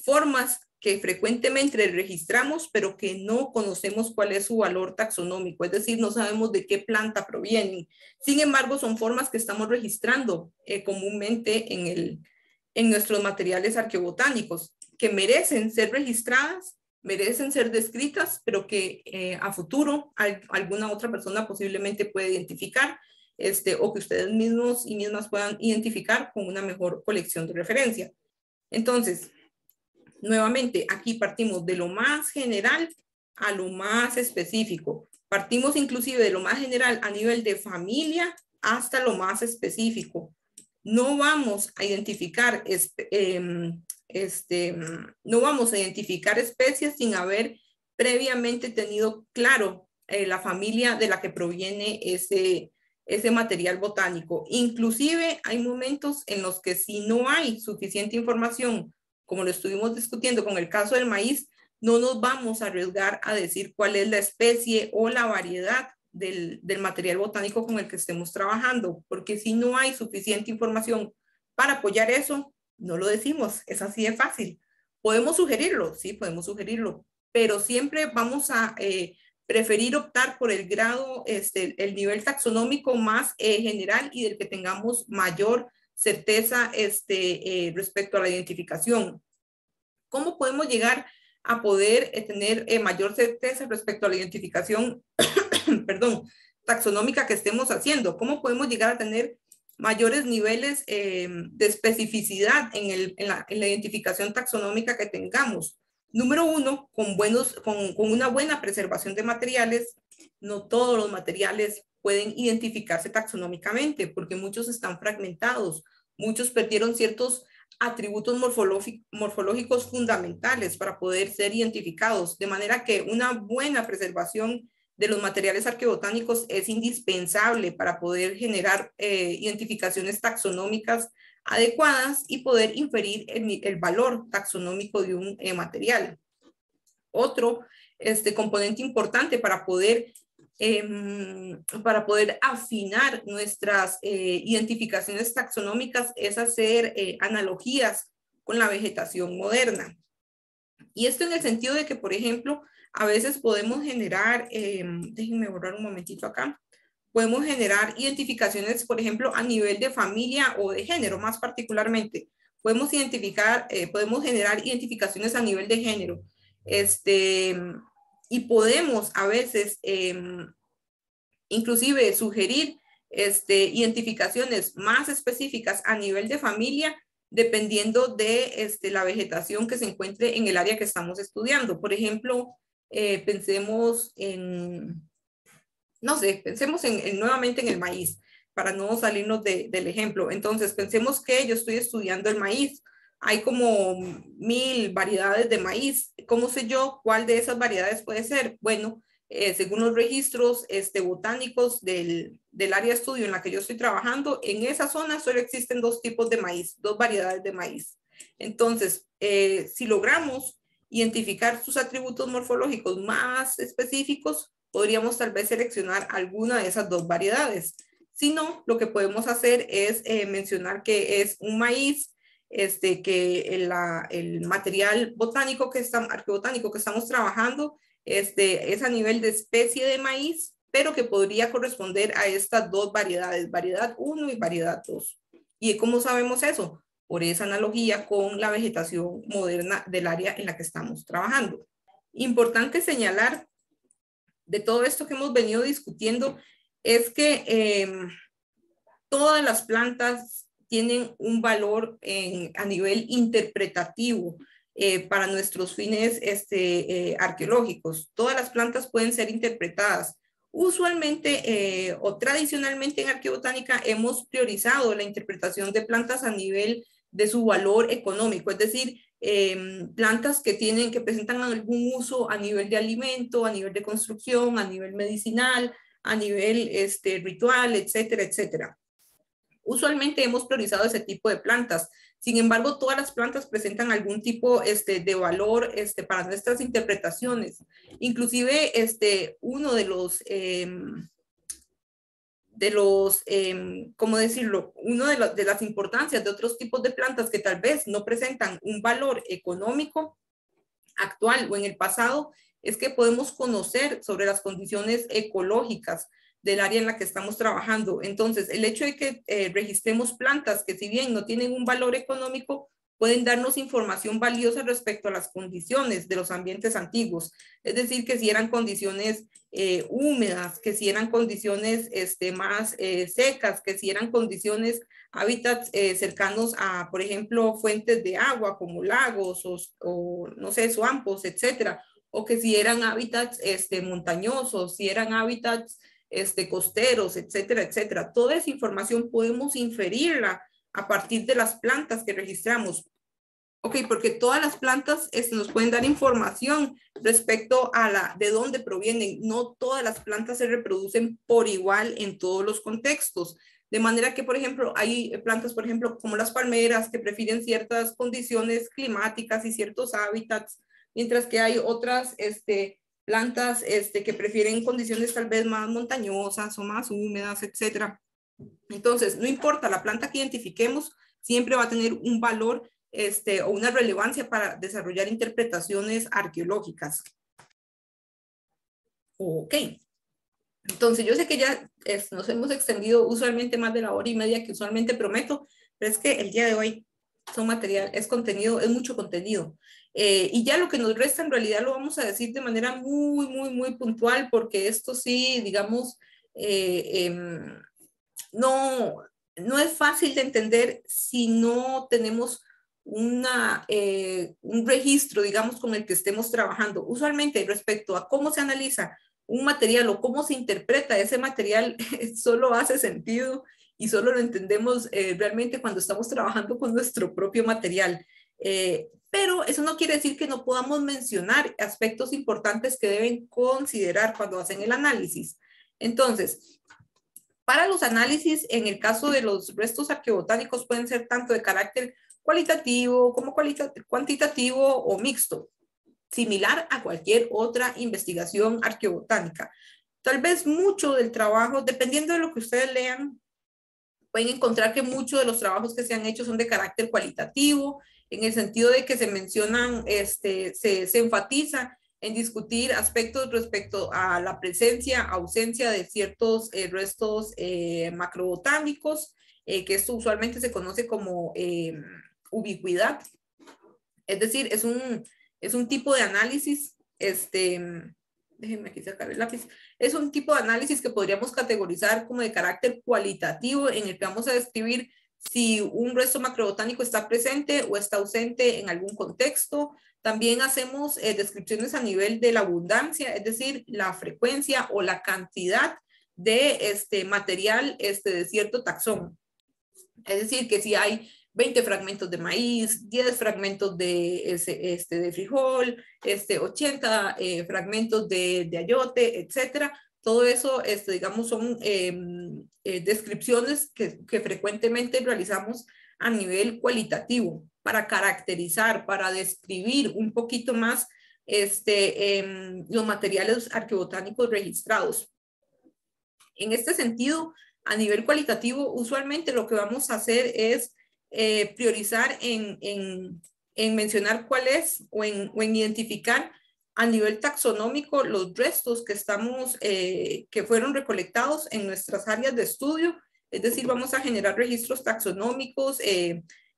formas que frecuentemente registramos, pero que no conocemos cuál es su valor taxonómico, es decir, no sabemos de qué planta provienen. Sin embargo, son formas que estamos registrando comúnmente en nuestros materiales arqueobotánicos, que merecen ser registradas, merecen ser descritas, pero que a futuro alguna otra persona posiblemente puede identificar, o que ustedes mismos y mismas puedan identificar con una mejor colección de referencia. Entonces, nuevamente, aquí partimos de lo más general a lo más específico. Partimos inclusive de lo más general a nivel de familia hasta lo más específico. No vamos a identificar, no vamos a identificar especies sin haber previamente tenido claro la familia de la que proviene ese material botánico. Inclusive hay momentos en los que si no hay suficiente información, como lo estuvimos discutiendo con el caso del maíz, no nos vamos a arriesgar a decir cuál es la especie o la variedad del material botánico con el que estemos trabajando, porque si no hay suficiente información para apoyar eso, no lo decimos, es así de fácil. Podemos sugerirlo, sí, podemos sugerirlo, pero siempre vamos a preferir optar por el grado, el nivel taxonómico más general y del que tengamos mayor certeza respecto a la identificación. ¿Cómo podemos llegar a poder tener mayor certeza respecto a la identificación perdón, taxonómica que estemos haciendo? ¿Cómo podemos llegar a tener mayores niveles de especificidad en la identificación taxonómica que tengamos? Número uno, con una buena preservación de materiales. No todos los materiales pueden identificarse taxonómicamente porque muchos están fragmentados, muchos perdieron ciertos atributos morfológicos fundamentales para poder ser identificados, de manera que una buena preservación de los materiales arqueobotánicos es indispensable para poder generar identificaciones taxonómicas adecuadas y poder inferir el valor taxonómico de un material. Otro componente importante para poder afinar nuestras identificaciones taxonómicas es hacer analogías con la vegetación moderna. Y esto en el sentido de que, por ejemplo, a veces podemos generar, déjenme borrar un momentito acá, podemos generar identificaciones, por ejemplo, a nivel de familia o de género, más particularmente. Podemos generar identificaciones a nivel de género. Y podemos a veces inclusive sugerir identificaciones más específicas a nivel de familia, dependiendo de la vegetación que se encuentre en el área que estamos estudiando. Por ejemplo, pensemos nuevamente en el maíz, para no salirnos del ejemplo. Entonces, pensemos que yo estoy estudiando el maíz. Hay como 1000 variedades de maíz. ¿Cómo sé yo cuál de esas variedades puede ser? Bueno, según los registros botánicos del área de estudio en la que yo estoy trabajando, en esa zona solo existen 2 tipos de maíz, 2 variedades de maíz. Entonces, si logramos identificar sus atributos morfológicos más específicos, podríamos tal vez seleccionar alguna de esas dos variedades. Si no, lo que podemos hacer es mencionar que es un maíz, que el material botánico arqueobotánico que estamos trabajando es a nivel de especie de maíz, pero que podría corresponder a estas dos variedades, variedad 1 y variedad 2. ¿Y cómo sabemos eso? Por esa analogía con la vegetación moderna del área en la que estamos trabajando. Importante señalar de todo esto que hemos venido discutiendo es que todas las plantas tienen un valor a nivel interpretativo para nuestros fines arqueológicos. Todas las plantas pueden ser interpretadas. Usualmente o tradicionalmente en arqueobotánica hemos priorizado la interpretación de plantas a nivel de su valor económico, es decir, plantas que presentan algún uso a nivel de alimento, a nivel de construcción, a nivel medicinal, a nivel ritual, etcétera, etcétera. Usualmente hemos priorizado ese tipo de plantas. Sin embargo, todas las plantas presentan algún tipo de valor para nuestras interpretaciones. Inclusive, uno de ¿cómo decirlo? Una de las importancias de otros tipos de plantas que tal vez no presentan un valor económico actual o en el pasado es que podemos conocer sobre las condiciones ecológicas del área en la que estamos trabajando. Entonces, el hecho de que registremos plantas que si bien no tienen un valor económico, pueden darnos información valiosa respecto a las condiciones de los ambientes antiguos. Es decir, que si eran condiciones húmedas, que si eran condiciones más secas, que si eran condiciones, hábitats cercanos a, por ejemplo, fuentes de agua como lagos o no sé, suampos, etcétera. O que si eran hábitats montañosos, si eran hábitats costeros, etcétera, etcétera. Toda esa información podemos inferirla a partir de las plantas que registramos. Ok, porque todas las plantas nos pueden dar información respecto a de dónde provienen. No todas las plantas se reproducen por igual en todos los contextos. De manera que, por ejemplo, hay plantas, por ejemplo, como las palmeras, que prefieren ciertas condiciones climáticas y ciertos hábitats, mientras que hay otras plantas que prefieren condiciones tal vez más montañosas o más húmedas, etcétera. Entonces, no importa la planta que identifiquemos, siempre va a tener un valor o una relevancia para desarrollar interpretaciones arqueológicas. Ok. Entonces, yo sé que ya nos hemos extendido usualmente más de la hora y media que usualmente prometo, pero es que el día de hoy es contenido, es mucho contenido. Y ya lo que nos resta en realidad lo vamos a decir de manera muy, muy, muy puntual, porque esto sí, digamos, no es fácil de entender si no tenemos un registro, digamos, con el que estemos trabajando. Usualmente, respecto a cómo se analiza un material o cómo se interpreta ese material, solo hace sentido y solo lo entendemos realmente cuando estamos trabajando con nuestro propio material. Pero eso no quiere decir que no podamos mencionar aspectos importantes que deben considerar cuando hacen el análisis. Entonces, para los análisis, en el caso de los restos arqueobotánicos, pueden ser tanto de carácter cualitativo como cuantitativo o mixto, similar a cualquier otra investigación arqueobotánica. Tal vez mucho del trabajo, dependiendo de lo que ustedes lean, pueden encontrar que muchos de los trabajos que se han hecho son de carácter cualitativo, en el sentido de que se mencionan, se enfatiza en discutir aspectos respecto a la presencia, ausencia de ciertos restos macrobotánicos, que esto usualmente se conoce como ubicuidad. Es decir, es un tipo de análisis, déjenme aquí sacar el lápiz, es un tipo de análisis que podríamos categorizar como de carácter cualitativo, en el que vamos a describir si un resto macrobotánico está presente o está ausente en algún contexto. También hacemos descripciones a nivel de la abundancia, es decir, la frecuencia o la cantidad de material de cierto taxón. Es decir, que si hay 20 fragmentos de maíz, 10 fragmentos de frijol, 80 fragmentos de ayote, etcétera. Todo eso, digamos, son descripciones que frecuentemente realizamos a nivel cualitativo. para caracterizar, para describir un poquito más los materiales arqueobotánicos registrados. En este sentido, a nivel cualitativo, usualmente lo que vamos a hacer es priorizar en mencionar cuál es o en identificar a nivel taxonómico los restos que fueron recolectados en nuestras áreas de estudio. Es decir, vamos a generar registros taxonómicos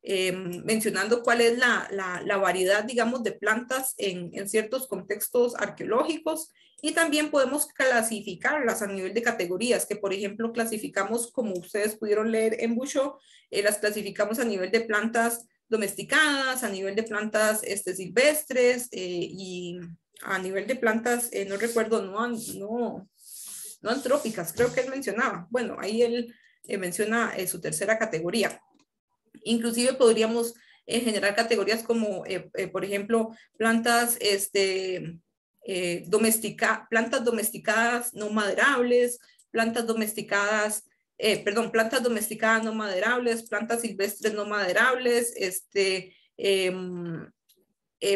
mencionando cuál es la variedad, digamos, de plantas en ciertos contextos arqueológicos, y también podemos clasificarlas a nivel de categorías, que por ejemplo clasificamos, como ustedes pudieron leer en Bouchot, las clasificamos a nivel de plantas domesticadas, a nivel de plantas silvestres y a nivel de plantas, no recuerdo, no antrópicas, creo que él mencionaba. Bueno, ahí él menciona su tercera categoría. Inclusive podríamos generar categorías como, por ejemplo, plantas plantas domesticadas no maderables, plantas domesticadas no maderables, plantas silvestres no maderables,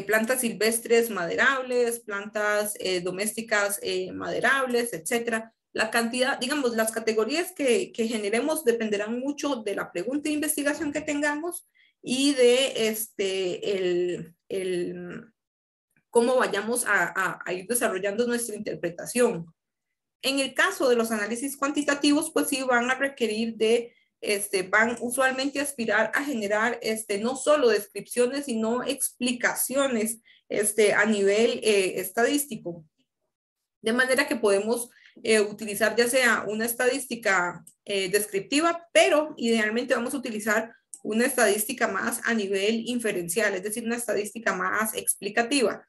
plantas silvestres maderables, plantas domésticas maderables, etcétera. La cantidad, digamos, las categorías que generemos dependerán mucho de la pregunta de investigación que tengamos y de cómo vayamos a ir desarrollando nuestra interpretación. En el caso de los análisis cuantitativos, pues sí van a requerir van usualmente a aspirar a generar no solo descripciones, sino explicaciones a nivel estadístico. De manera que podemos utilizar ya sea una estadística descriptiva, pero idealmente vamos a utilizar una estadística más a nivel inferencial, es decir, una estadística más explicativa.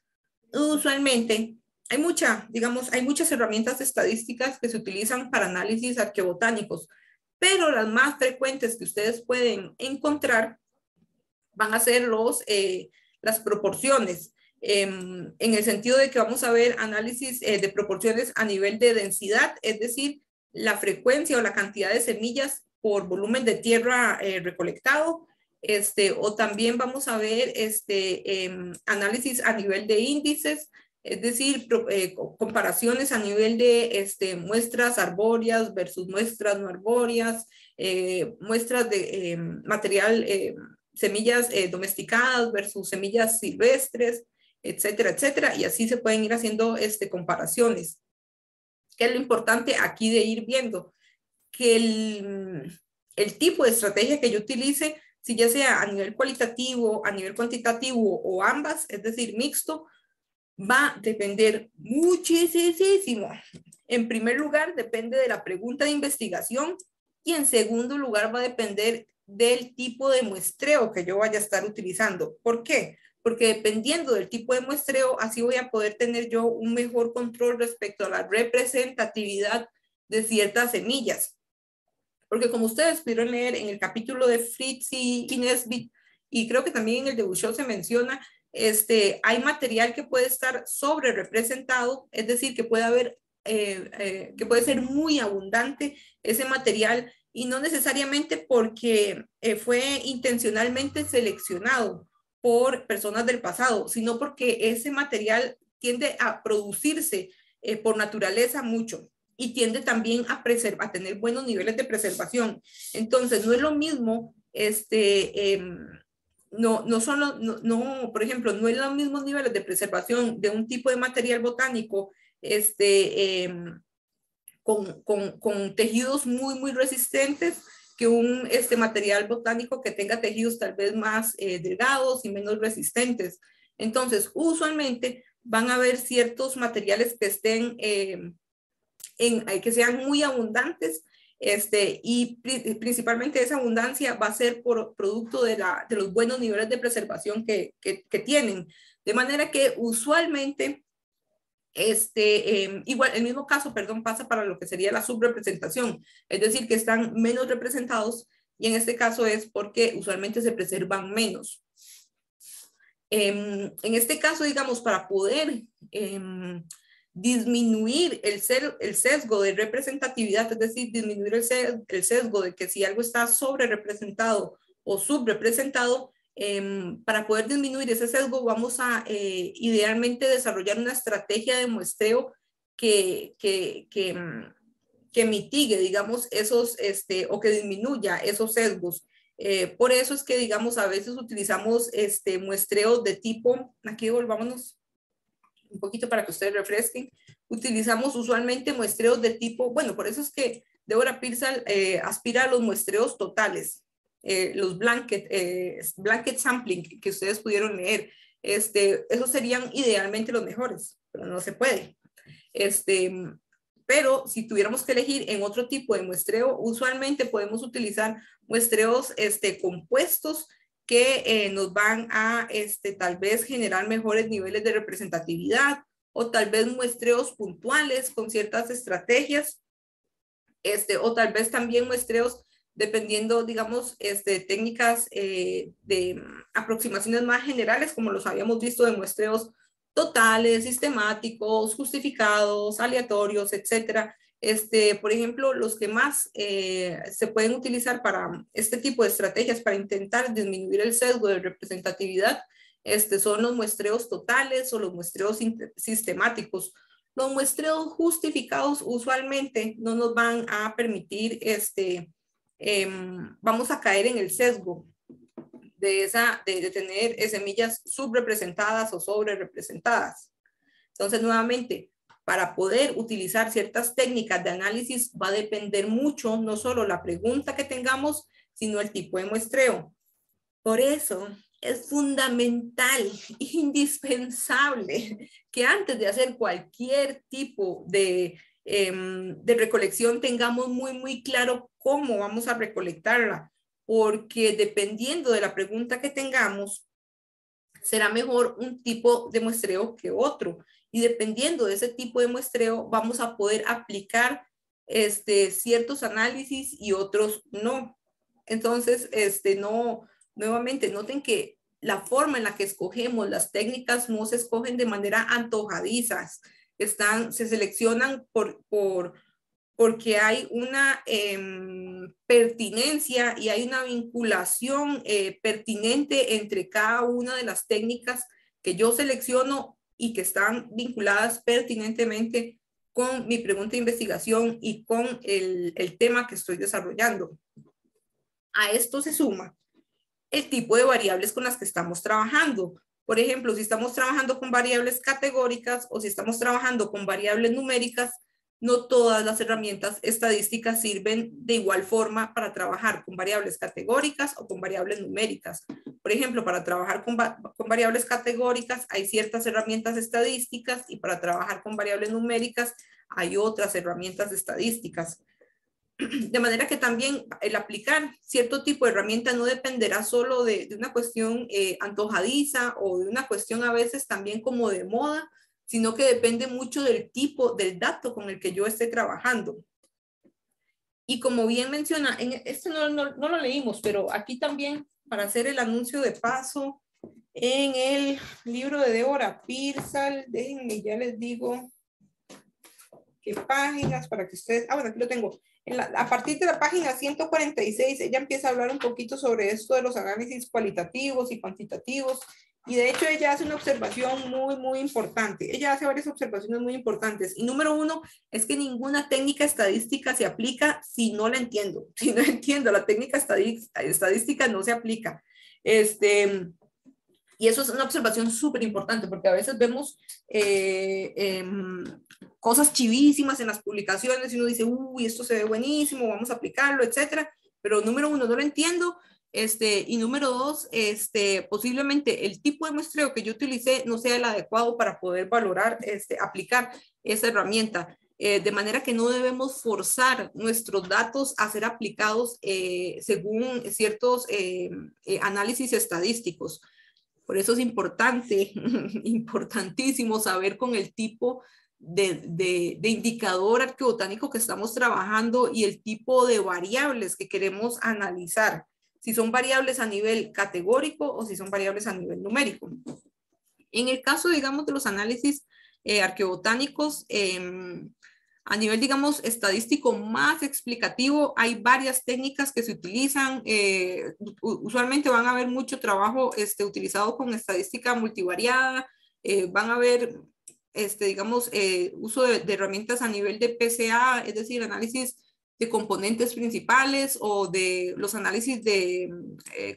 Usualmente hay muchas herramientas estadísticas que se utilizan para análisis arqueobotánicos, pero las más frecuentes que ustedes pueden encontrar van a ser las proporciones, en el sentido de que vamos a ver análisis de proporciones a nivel de densidad, es decir, la frecuencia o la cantidad de semillas por volumen de tierra recolectado, o también vamos a ver análisis a nivel de índices, es decir, comparaciones a nivel de muestras arbóreas versus muestras no arbóreas, muestras de material, semillas domesticadas versus semillas silvestres, etcétera, etcétera, y así se pueden ir haciendo comparaciones. ¿Qué es lo importante aquí de ir viendo? Que el tipo de estrategia que yo utilice, si ya sea a nivel cualitativo, a nivel cuantitativo o ambas, es decir, mixto, va a depender muchísimo. En primer lugar, depende de la pregunta de investigación, y en segundo lugar va a depender del tipo de muestreo que yo vaya a estar utilizando. ¿Por qué? Porque dependiendo del tipo de muestreo, así voy a poder tener yo un mejor control respecto a la representatividad de ciertas semillas. Porque como ustedes pudieron leer en el capítulo de Fritz y Nesbitt, y creo que también en el de Bouchot se menciona, hay material que puede estar sobre representado, es decir, que puede haber, que puede ser muy abundante ese material, y no necesariamente porque fue intencionalmente seleccionado por personas del pasado, sino porque ese material tiende a producirse por naturaleza mucho, y tiende también a tener buenos niveles de preservación. Entonces, no es lo mismo, por ejemplo, no es los mismos niveles de preservación de un tipo de material botánico con tejidos muy resistentes que un material botánico que tenga tejidos tal vez más delgados y menos resistentes. Entonces, usualmente van a haber ciertos materiales que estén que sean muy abundantes, y principalmente esa abundancia va a ser por producto de los buenos niveles de preservación que tienen. De manera que usualmente, igual, el mismo caso, perdón, pasa para lo que sería la subrepresentación, es decir, que están menos representados, y en este caso es porque usualmente se preservan menos. En este caso, digamos, para poder disminuir el sesgo de representatividad, es decir, disminuir el sesgo de que si algo está sobre representado o subrepresentado, para poder disminuir ese sesgo, vamos a idealmente desarrollar una estrategia de muestreo que mitigue, digamos, esos, o que disminuya esos sesgos. Por eso es que, digamos, a veces utilizamos muestreos de tipo, aquí volvámonos un poquito para que ustedes refresquen, utilizamos usualmente muestreos de tipo, bueno, por eso es que Deborah Pearsall aspira a los muestreos totales, los blanket sampling que ustedes pudieron leer, esos serían idealmente los mejores, pero no se puede. Pero si tuviéramos que elegir en otro tipo de muestreo, usualmente podemos utilizar muestreos compuestos que nos van a tal vez generar mejores niveles de representatividad, o tal vez muestreos puntuales con ciertas estrategias, o tal vez también muestreos dependiendo, digamos, técnicas de aproximaciones más generales, como los habíamos visto de muestreos totales, sistemáticos, justificados, aleatorios, etcétera. Por ejemplo, los que más se pueden utilizar para este tipo de estrategias para intentar disminuir el sesgo de representatividad son los muestreos totales o los muestreos sistemáticos. Los muestreos justificados usualmente no nos van a permitir, vamos a caer en el sesgo de tener semillas subrepresentadas o sobrerepresentadas. Entonces, nuevamente, para poder utilizar ciertas técnicas de análisis va a depender mucho, no solo la pregunta que tengamos, sino el tipo de muestreo. Por eso es fundamental, indispensable, que antes de hacer cualquier tipo de recolección tengamos muy claro cómo vamos a recolectarla, porque dependiendo de la pregunta que tengamos, será mejor un tipo de muestreo que otro. Y dependiendo de ese tipo de muestreo, vamos a poder aplicar ciertos análisis y otros no. Entonces, nuevamente, noten que la forma en la que escogemos las técnicas no se escogen de manera antojadizas. Se seleccionan porque hay una pertinencia y hay una vinculación pertinente entre cada una de las técnicas que yo selecciono y que están vinculadas pertinentemente con mi pregunta de investigación y con el tema que estoy desarrollando. A esto se suma el tipo de variables con las que estamos trabajando. Por ejemplo, si estamos trabajando con variables categóricas o si estamos trabajando con variables numéricas, no todas las herramientas estadísticas sirven de igual forma para trabajar con variables categóricas o con variables numéricas. Por ejemplo, para trabajar con variables categóricas hay ciertas herramientas estadísticas y para trabajar con variables numéricas hay otras herramientas estadísticas. De manera que también el aplicar cierto tipo de herramienta no dependerá solo de una cuestión antojadiza o de una cuestión a veces también como de moda, sino que depende mucho del tipo, del dato con el que yo esté trabajando. Y como bien menciona, no lo leímos, pero aquí también para hacer el anuncio de paso, en el libro de Deborah Pearsall, déjenme, ya les digo qué páginas para que ustedes, bueno, aquí lo tengo. A partir de la página 146, ella empieza a hablar un poquito sobre esto de los análisis cualitativos y cuantitativos. Y de hecho ella hace una observación muy importante. Ella hace varias observaciones muy importantes. Y número uno es que ninguna técnica estadística se aplica si no la entiendo. Si no entiendo la técnica estadística no se aplica. Y eso es una observación súper importante porque a veces vemos cosas chivísimas en las publicaciones y uno dice, uy, esto se ve buenísimo, vamos a aplicarlo, etcétera. Pero número uno, no lo entiendo. Y número dos, posiblemente el tipo de muestreo que yo utilicé no sea el adecuado para poder valorar, aplicar esa herramienta. De manera que no debemos forzar nuestros datos a ser aplicados según ciertos análisis estadísticos. Por eso es importante, importantísimo saber con el tipo de indicador arqueobotánico que estamos trabajando y el tipo de variables que queremos analizar. Si son variables a nivel categórico o si son variables a nivel numérico. En el caso, digamos, de los análisis arqueobotánicos, A nivel, digamos, estadístico más explicativo, hay varias técnicas que se utilizan. Usualmente van a haber mucho trabajo utilizado con estadística multivariada. Van a haber, digamos, uso de herramientas a nivel de PCA, es decir, análisis de componentes principales o de los análisis de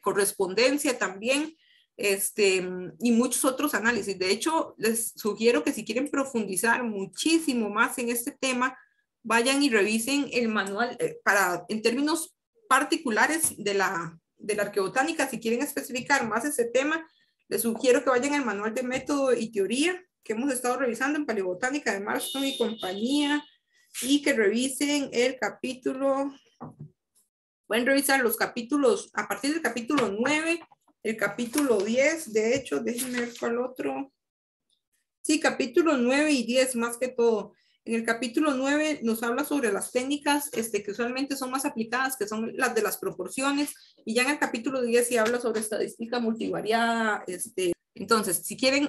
correspondencia también. Y muchos otros análisis. De hecho, les sugiero que si quieren profundizar muchísimo más en este tema, vayan y revisen el manual en términos particulares de la arqueobotánica. Si quieren especificar más ese tema, les sugiero que vayan al manual de método y teoría que hemos estado revisando en Paleobotánica de Marston y compañía, y que revisen el capítulo, pueden revisar los capítulos a partir del capítulo 9, el capítulo 10, de hecho, déjenme ver cuál otro. Sí, capítulo 9 y 10 más que todo. En el capítulo 9 nos habla sobre las técnicas que usualmente son más aplicadas, que son las de las proporciones, y ya en el capítulo 10 sí habla sobre estadística multivariada. Entonces, si quieren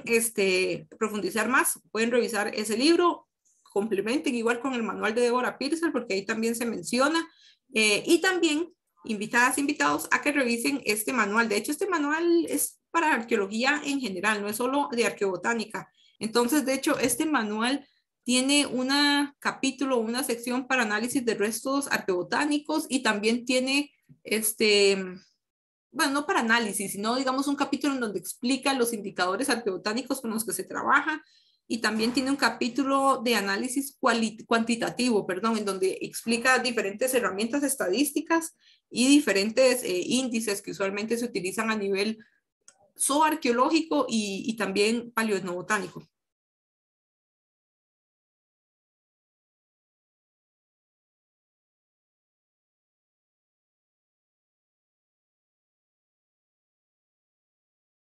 profundizar más, pueden revisar ese libro, complementen igual con el manual de Deborah Pearsall, porque ahí también se menciona, y también invitadas, invitados a que revisen este manual. De hecho, este manual es para arqueología en general, no es solo de arqueobotánica. Entonces, de hecho, este manual tiene un capítulo, una sección para análisis de restos arqueobotánicos, y también tiene bueno, no para análisis, sino digamos un capítulo en donde explica los indicadores arqueobotánicos con los que se trabaja, y también tiene un capítulo de análisis cuantitativo, perdón, en donde explica diferentes herramientas estadísticas y diferentes índices que usualmente se utilizan a nivel zooarqueológico y también paleoetnobotánico.